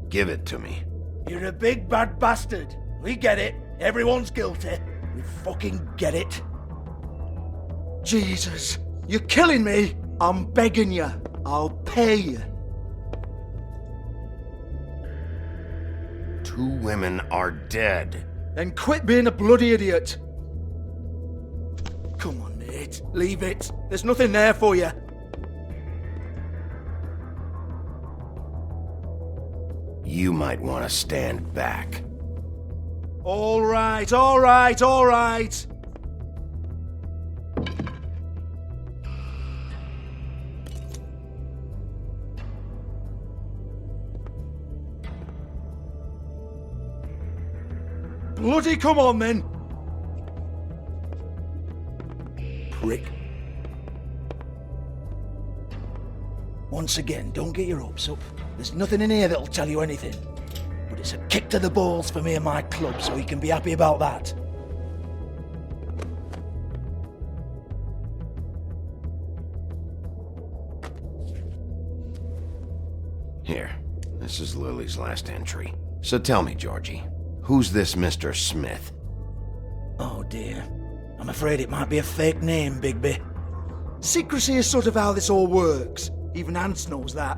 Give it to me. You're a big bad bastard. We get it. Everyone's guilty. We fucking get it. Jesus, you're killing me. I'm begging you. I'll pay you. 2 women are dead. Then quit being a bloody idiot. Come on, mate. Leave it. There's nothing there for you. You might want to stand back. All right, all right, all right. Bloody come on, then. Prick. Once again, don't get your hopes up. There's nothing in here that'll tell you anything. But But it's a kick to the balls for me and my club, so he can be happy about that. Here, this is Lily's last entry. So tell me, Georgie, who's this Mr. Smith? Oh dear. I'm afraid it might be a fake name, Bigby. Secrecy is sort of how this all works. Even Ants knows that.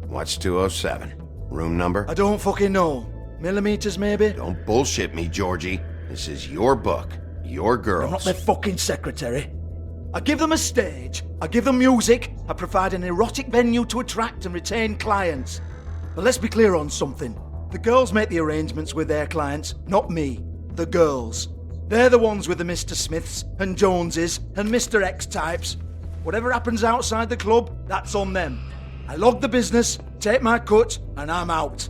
What's 207? Room number? I don't fucking know. Millimeters, maybe? Don't bullshit me, Georgie. This is your book. Your girls. I'm not their fucking secretary. I give them a stage. I give them music. I provide an erotic venue to attract and retain clients. But let's be clear on something. The girls make the arrangements with their clients, not me. The girls. They're the ones with the Mr. Smiths and Joneses and Mr. X types. Whatever happens outside the club, that's on them. I log the business, take my cut, and I'm out.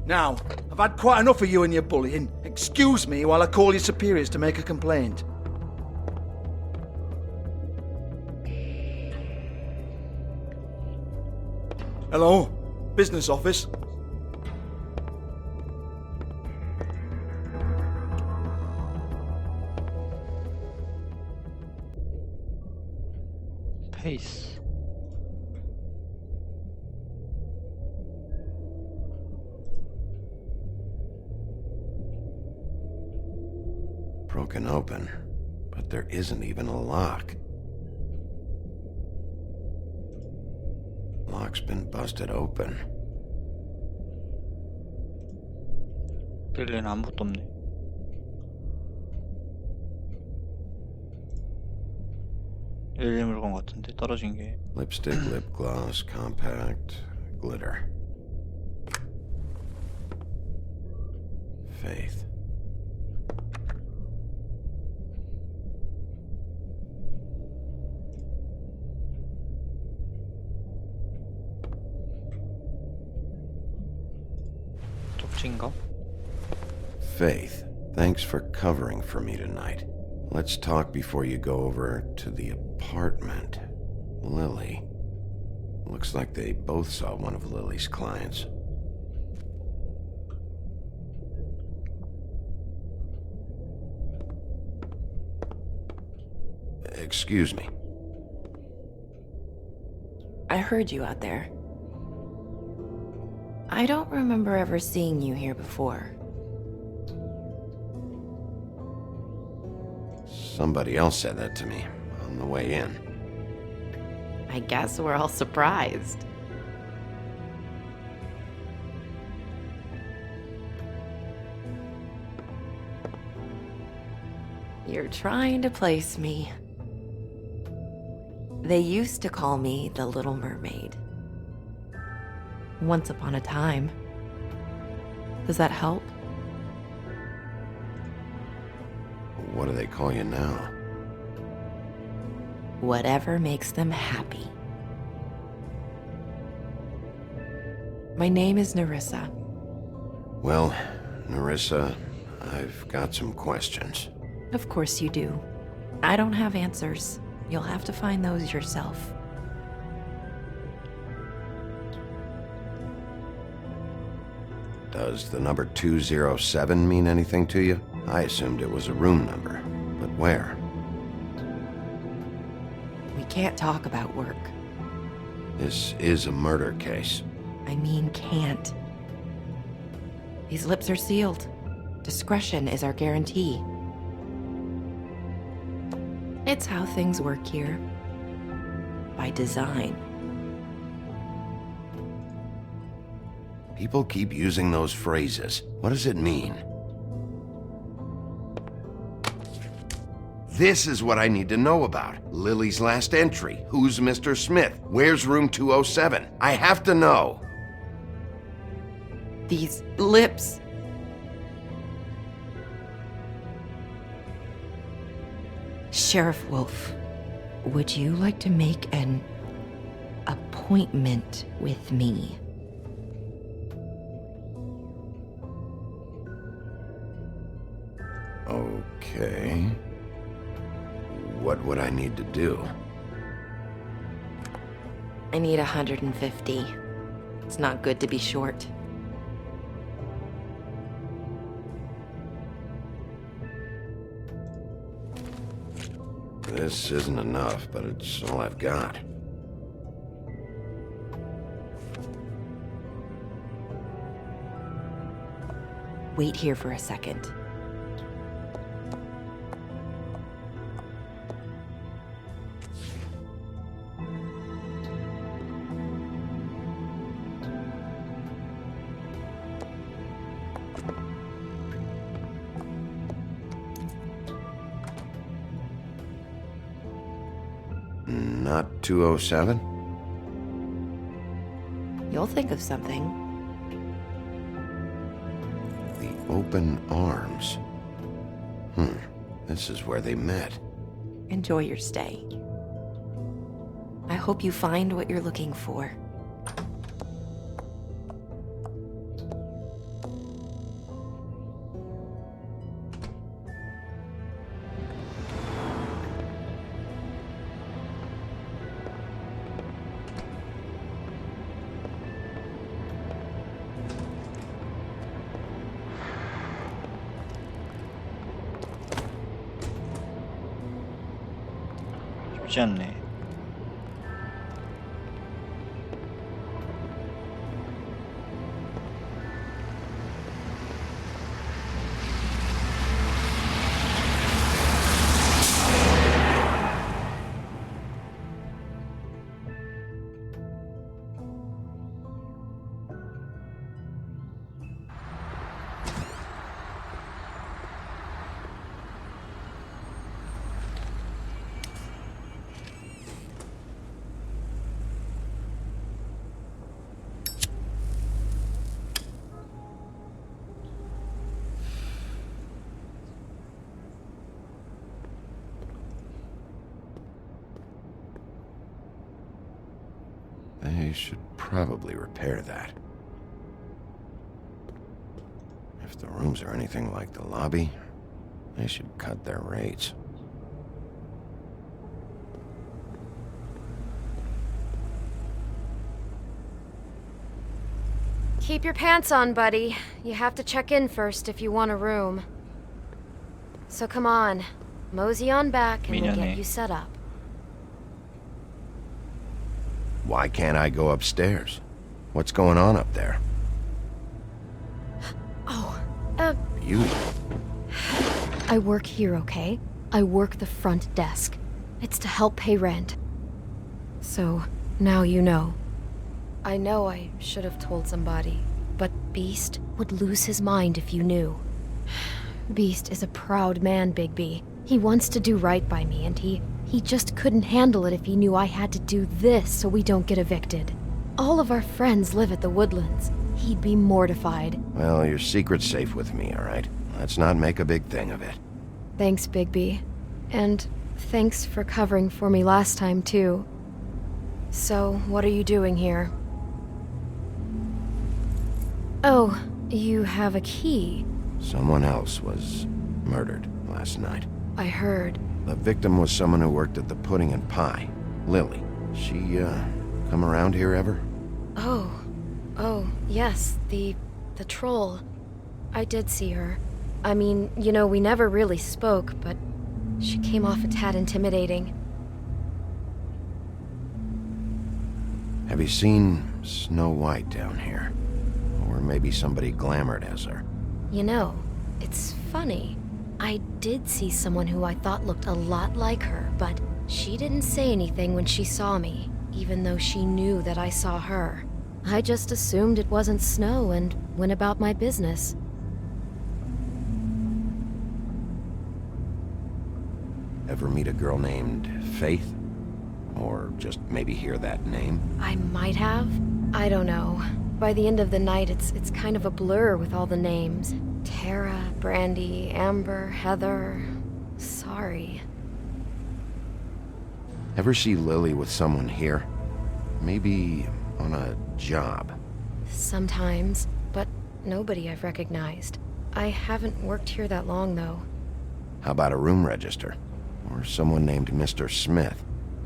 Now, I've had quite enough of you and your bullying. Excuse me while I call your superiors to make a complaint. Hello? Business office? 페이스. Broken open, but there isn't even a lock. Lock's been busted open. 빌리는 아무것도 없네. 릴리 물건 같은데 떨어진 게. Lipstick, lip gloss, compact, glitter. Faith. 쪽지인가? Faith, thanks for covering for me tonight. Let's talk before you go over to the apartment. Lily. Looks like they both saw one of Lily's clients. Excuse me. I heard you out there. I don't remember ever seeing you here before. Somebody else said that to me on the way in. I guess we're all surprised. You're trying to place me. They used to call me the Little Mermaid. Once upon a time. Does that help? What do they call you now? Whatever makes them happy. My name is Nerissa. Well, Nerissa, I've got some questions. Of course you do. I don't have answers. You'll have to find those yourself. Does the number 207 mean anything to you? I assumed it was a room number, but where? We can't talk about work. This is a murder case. I mean can't. These lips are sealed. Discretion is our guarantee. It's how things work here. By design. People keep using those phrases. What does it mean? This is what I need to know about. Lily's last entry. Who's Mr. Smith? Where's room 207? I have to know. These lips. Sheriff Wolf, would you like to make an appointment with me? Okay. What would I need to do? I need 150. It's not good to be short. This isn't enough, but it's all I've got. Wait here for a second. Not 207? You'll think of something. The open arms. This is where they met. Enjoy your stay. I hope you find what you're looking for. 쉽지 않네. They should probably repair that. If the rooms are anything like the lobby, they should cut their rates. Keep your pants on, buddy. You have to check in first if you want a room. So come on, mosey on back and we'll get you set up. Why can't I go upstairs? What's going on up there? You? I work here, okay? I work the front desk. It's to help pay rent. So, now you know. I know I should have told somebody, but Beast would lose his mind if you knew. Beast is a proud man, Bigby. He wants to do right by me, and he just couldn't handle it if he knew I had to do this so we don't get evicted. All of our friends live at the Woodlands. He'd be mortified. Well, your secret's safe with me, all right? Let's not make a big thing of it. Thanks, Bigby. And thanks for covering for me last time, too. So, what are you doing here? Oh, you have a key. Someone else was murdered last night. I heard. The victim was someone who worked at the Pudding and Pie. Lily. She, come around here ever? Oh, yes, the troll. I did see her. I mean, you know, we never really spoke, but she came off a tad intimidating. Have you seen Snow White down here? Or maybe somebody glamored as her? You know, it's funny. I did see someone who I thought looked a lot like her, but she didn't say anything when she saw me, even though she knew that I saw her. I just assumed it wasn't Snow and went about my business. Ever meet a girl named Faith? Or just maybe hear that name? I might have. I don't know. By the end of the night, it's kind of a blur with all the names. Tara, Brandy, Amber, Heather... Sorry. Ever see Lily with someone here? Maybe on a job? Sometimes, but nobody I've recognized. I haven't worked here that long, though. How about a room register? Or someone named Mr. Smith?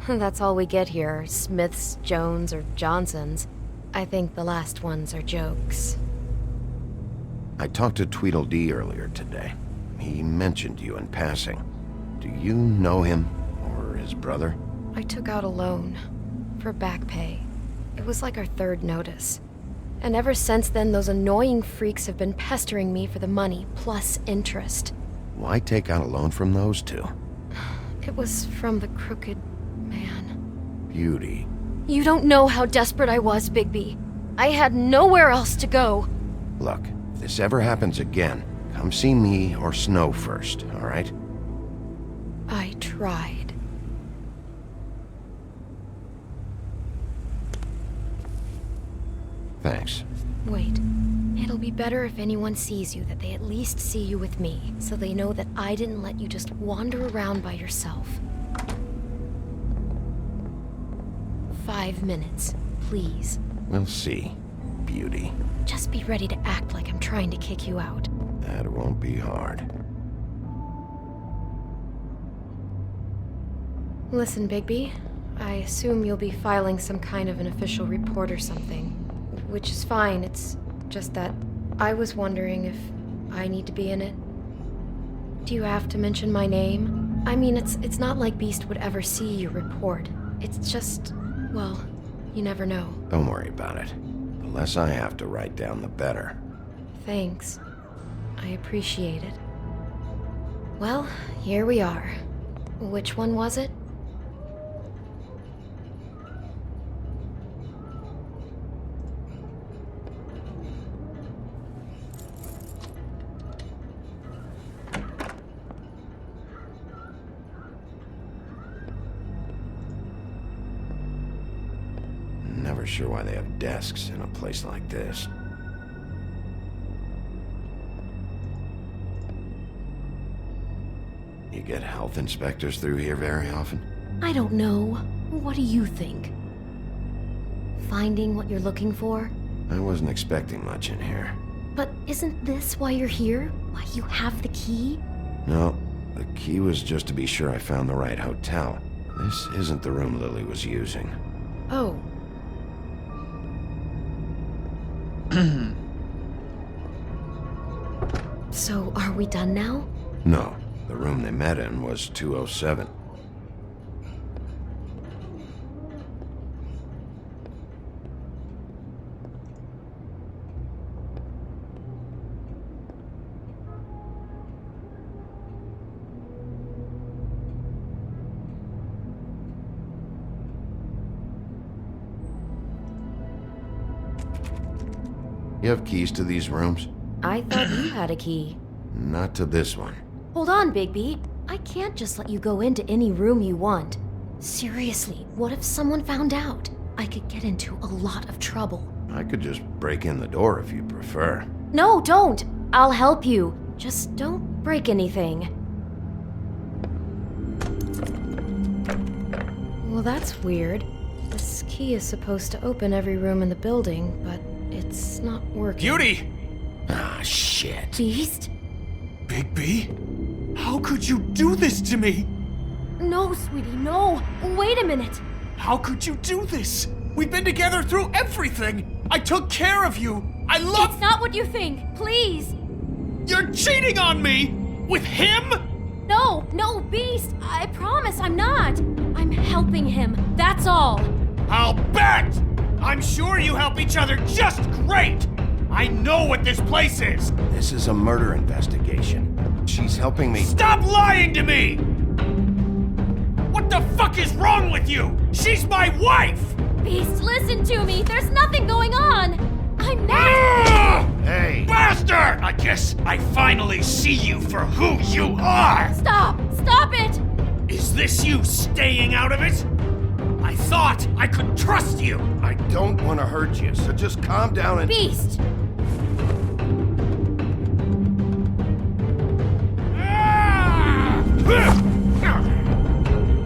That's all we get here, Smiths, Jones, or Johnsons. I think the last ones are jokes. I talked to Tweedledee earlier today. He mentioned you in passing. Do you know him? his brother? I took out a loan for back pay. It was like our third notice. And ever since then, those annoying freaks have been pestering me for the money, plus interest. Why take out a loan from those two? It was from the crooked man. Beauty. You don't know how desperate I was, Bigby. I had nowhere else to go. Look, if this ever happens again, come see me or Snow first, all right? I tried. Thanks. Wait. It'll be better if anyone sees you that they at least see you with me, so they know that I didn't let you just wander around by yourself. 5 minutes, please. We'll see, Beauty. Just be ready to act like I'm trying to kick you out. That won't be hard. Listen, Bigby. I assume you'll be filing some kind of an official report or something. Which is fine, it's just that I was wondering if I need to be in it. Do you have to mention my name? I mean, it's not like Beast would ever see your report. It's just, well, you never know. Don't worry about it. The less I have to write down, the better. Thanks. I appreciate it. Well, here we are. Which one was it? Never sure why they have desks in a place like this. You get health inspectors through here very often? I don't know. What do you think? Finding what you're looking for? I wasn't expecting much in here. But isn't this why you're here? Why you have the key? No, the key was just to be sure I found the right hotel. This isn't the room Lily was using. Oh. So, are we done now? No, the room they met in was 207. You have keys to these rooms? I thought you had a key. Not to this one. Hold on, Bigby. I can't just let you go into any room you want. Seriously, what if someone found out? I could get into a lot of trouble. I could just break in the door if you prefer. No, don't! I'll help you. Just don't break anything. Well, that's weird. This key is supposed to open every room in the building, but it's not working. Beauty! Ah, shit. Beast? Bigby? How could you do this to me? No, sweetie, no. Wait a minute. How could you do this? We've been together through everything. I took care of you. I love... It's not what you think. Please. You're cheating on me! With him? No, Beast. I promise I'm not. I'm helping him. That's all. I'll bet! I'm sure you help each other just great! I know what this place is! This is a murder investigation. She's helping me... Stop lying to me! What the fuck is wrong with you? She's my wife! Beast, listen to me. There's nothing going on. I'm not... Hey! Bastard! I guess I finally see you for who you are! Stop! Stop it! Is this you staying out of it? I thought I could trust you! I don't want to hurt you, so just calm down and... Beast!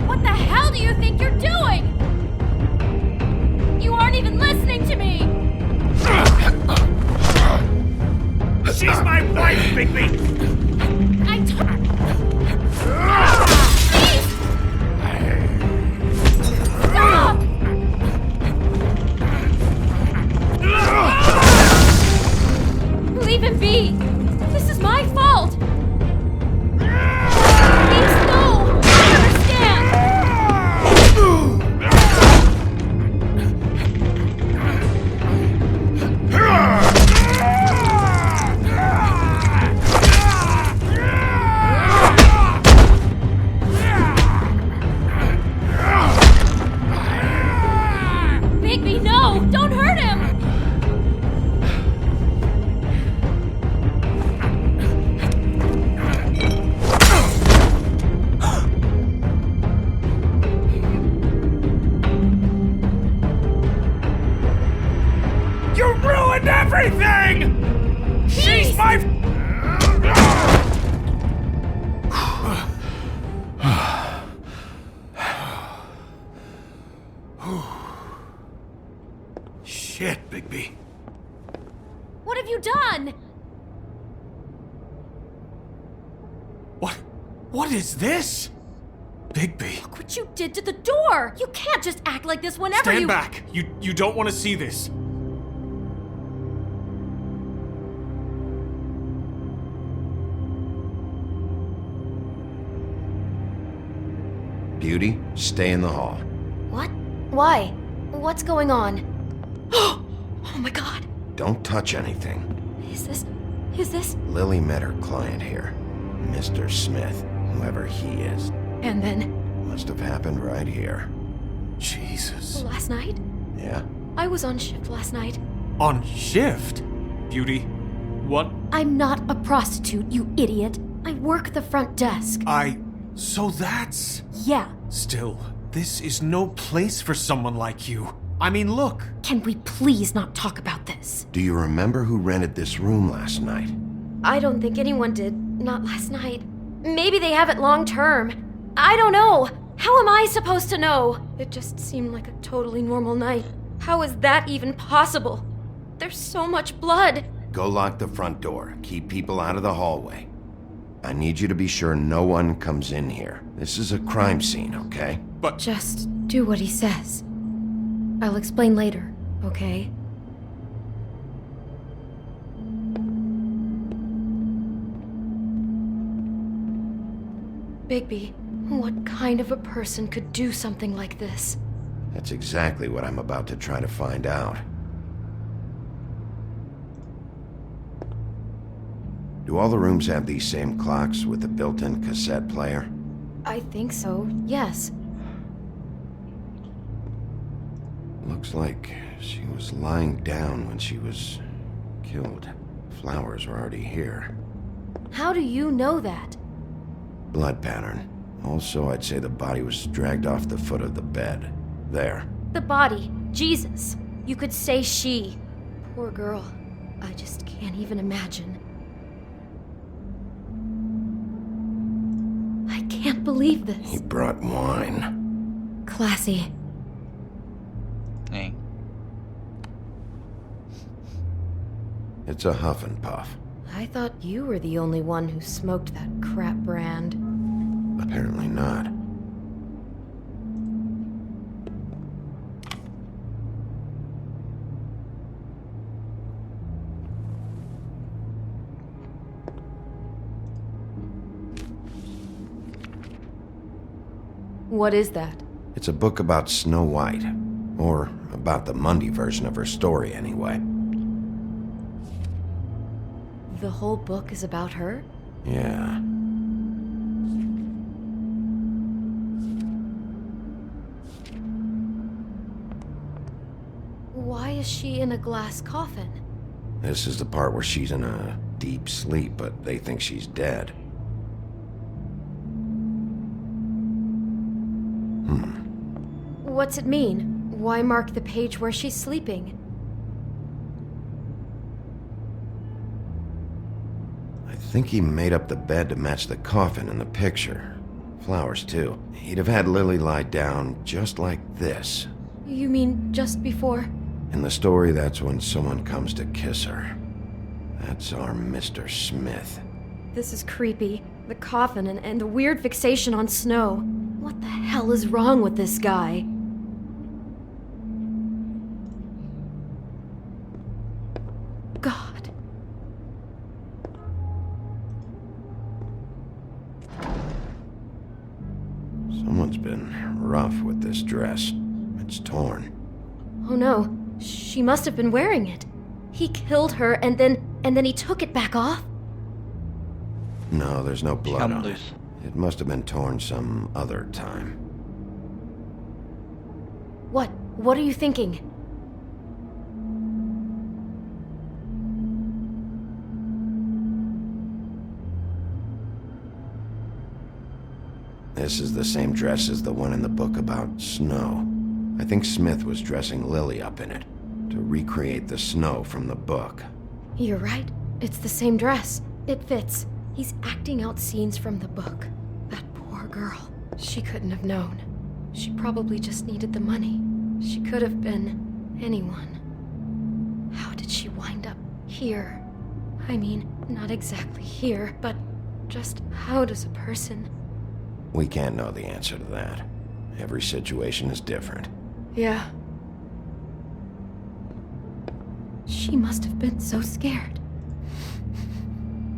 What the hell do you think you're doing? You aren't even listening to me! She's my wife, Bigby! Beast! Stop! Leave him be! This is my fault! Beast, no! I understand! What is this? Bigby. Look what you did to the door! You can't just act like this whenever Stand back! You don't want to see this. Beauty, stay in the hall. What? Why? What's going on? Oh my god! Don't touch anything. Is this? Lily met her client here, Mr. Smith, whoever he is. And then? Must have happened right here. Jesus. Last night? Yeah? I was on shift last night. On shift? Beauty, what? I'm not a prostitute, you idiot. I work the front desk. So that's... Yeah. Still, this is no place for someone like you. I mean, look. Can we please not talk about this? Do you remember who rented this room last night? I don't think anyone did. Not last night. Maybe they have it long term. I don't know. How am I supposed to know? It just seemed like a totally normal night. How is that even possible? There's so much blood. Go lock the front door. Keep people out of the hallway. I need you to be sure no one comes in here. This is a crime scene, okay? But... Just do what he says. I'll explain later, okay? Bigby, what kind of a person could do something like this? That's exactly what I'm about to try to find out. Do all the rooms have these same clocks with the built-in cassette player? I think so, yes. Looks like she was lying down when she was killed. Flowers were already here. How do you know that? Blood pattern. Also, I'd say the body was dragged off the foot of the bed. There. The body. Jesus. You could say she. Poor girl. I just can't even imagine. I can't believe this. He brought wine. Classy. Hey. It's a huff and puff. I thought you were the only one who smoked that crap brand. Apparently not. What is that? It's a book about Snow White. Or about the Mundy version of her story, anyway. The whole book is about her? Yeah. Why is she in a glass coffin? This is the part where she's in a deep sleep, but they think she's dead. What's it mean? Why mark the page where she's sleeping? I think he made up the bed to match the coffin in the picture. Flowers, too. He'd have had Lily lie down just like this. You mean just before? In the story, that's when someone comes to kiss her. That's our Mr. Smith. This is creepy. The coffin and the weird fixation on Snow. What the hell is wrong with this guy? God. Someone's been rough with this dress. It's torn. Oh no, she must have been wearing it. He killed her and then he took it back off? No, there's no blood on it. It must have been torn some other time. What are you thinking? This is the same dress as the one in the book about Snow. I think Smith was dressing Lily up in it, to recreate the Snow from the book. You're right. It's the same dress. It fits. He's acting out scenes from the book. That poor girl. She couldn't have known. She probably just needed the money. She could have been anyone. How did she wind up here? I mean, not exactly here, but Just how does a person... We can't know the answer to that. Every situation is different. Yeah. She must have been so scared.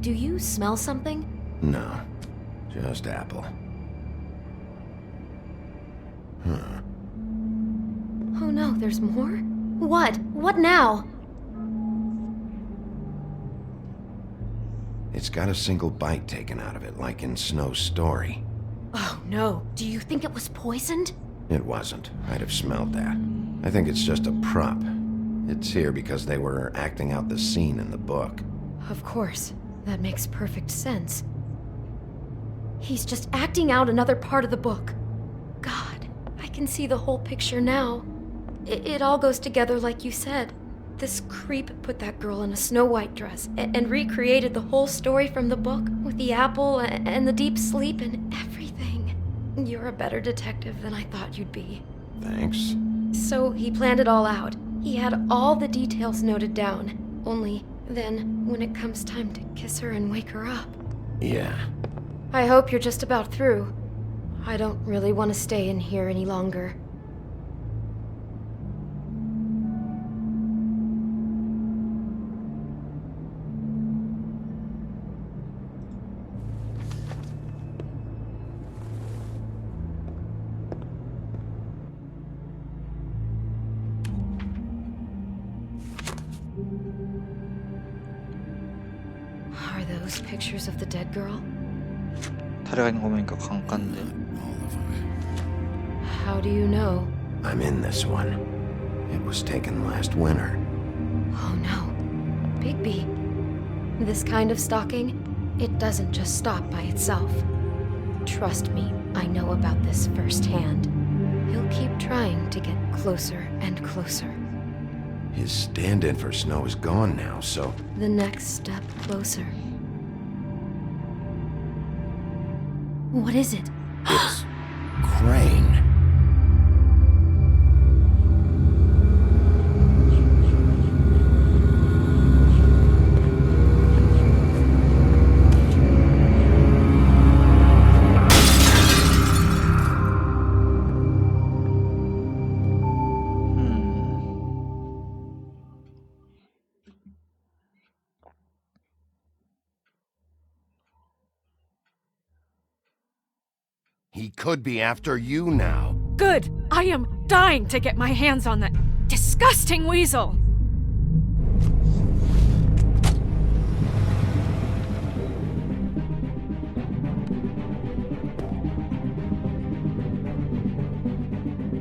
Do you smell something? No, just apple. Huh. Oh no, there's more? What? What now? It's got a single bite taken out of it, like in Snow's story. Oh no, do you think it was poisoned? It wasn't. I'd have smelled that. I think it's just a prop. It's here because they were acting out the scene in the book. Of course. That makes perfect sense. He's just acting out another part of the book. God, I can see the whole picture now. It all goes together like you said. This creep put that girl in a Snow White dress and recreated the whole story from the book with the apple and the deep sleep and everything. You're a better detective than I thought you'd be. Thanks. So he planned it all out. He had all the details noted down. Only then, when it comes time to kiss her and wake her up. Yeah. I hope you're just about through. I don't really want to stay in here any longer. Are those pictures of the dead girl? 다리가 있는 거 보니까 강가인데. How do you know? I'm in this one. It was taken last winter. Oh no. Bigby. This kind of stalking, it doesn't just stop by itself. Trust me, I know about this firsthand. He'll keep trying to get closer and closer. His stand-in for Snow is gone now, so... The next step closer. What is it? It's... Crane. He could be after you now. Good! I am dying to get my hands on that disgusting weasel!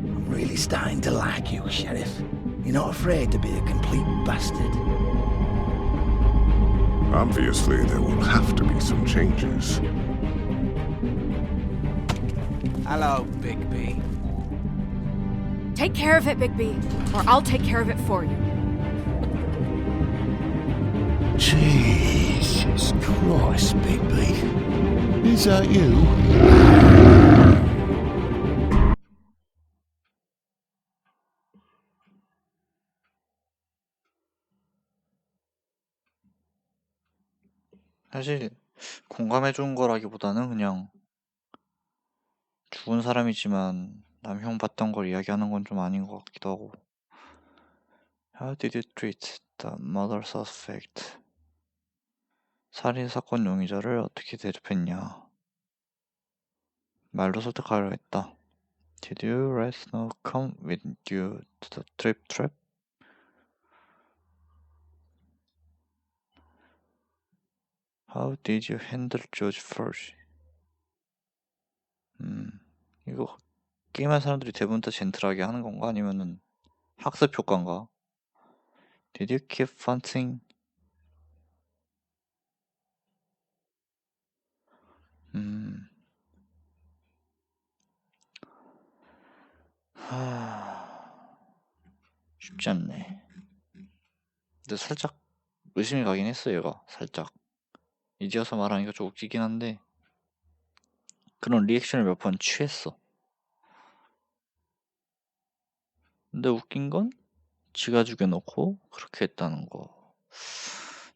I'm really starting to like you, Sheriff. You're not afraid to be a complete bastard. Obviously, there will have to be some changes. Hello, Bigby. Take care of it, Bigby, or I'll take care of it for you. Jesus Christ, Bigby. Is that you? 사실 공감해 준 거라기보다는 그냥 죽은 사람이지만 남형 봤던 걸 이야기하는 건 좀 아닌 것 같기도 하고. How did you treat the murder suspect? 살인 사건 용의자를 어떻게 대접했냐? 말로 설득하려 했다. Did you let Snow come with you to the trap? How did you handle George first? 이거 게임할 사람들이 대부분 다 젠틀하게 하는 건가? 아니면은 학습 효과인가? Did you keep hunting? 쉽지 않네. 근데 살짝 의심이 가긴 했어, 얘가. 살짝. 이제 와서 말하니까 좀 웃기긴 한데 그런 리액션을 몇 번 취했어. 근데 웃긴 건 지가 죽여놓고 그렇게 했다는 거.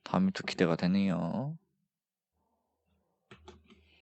다음이 또 기대가 되네요.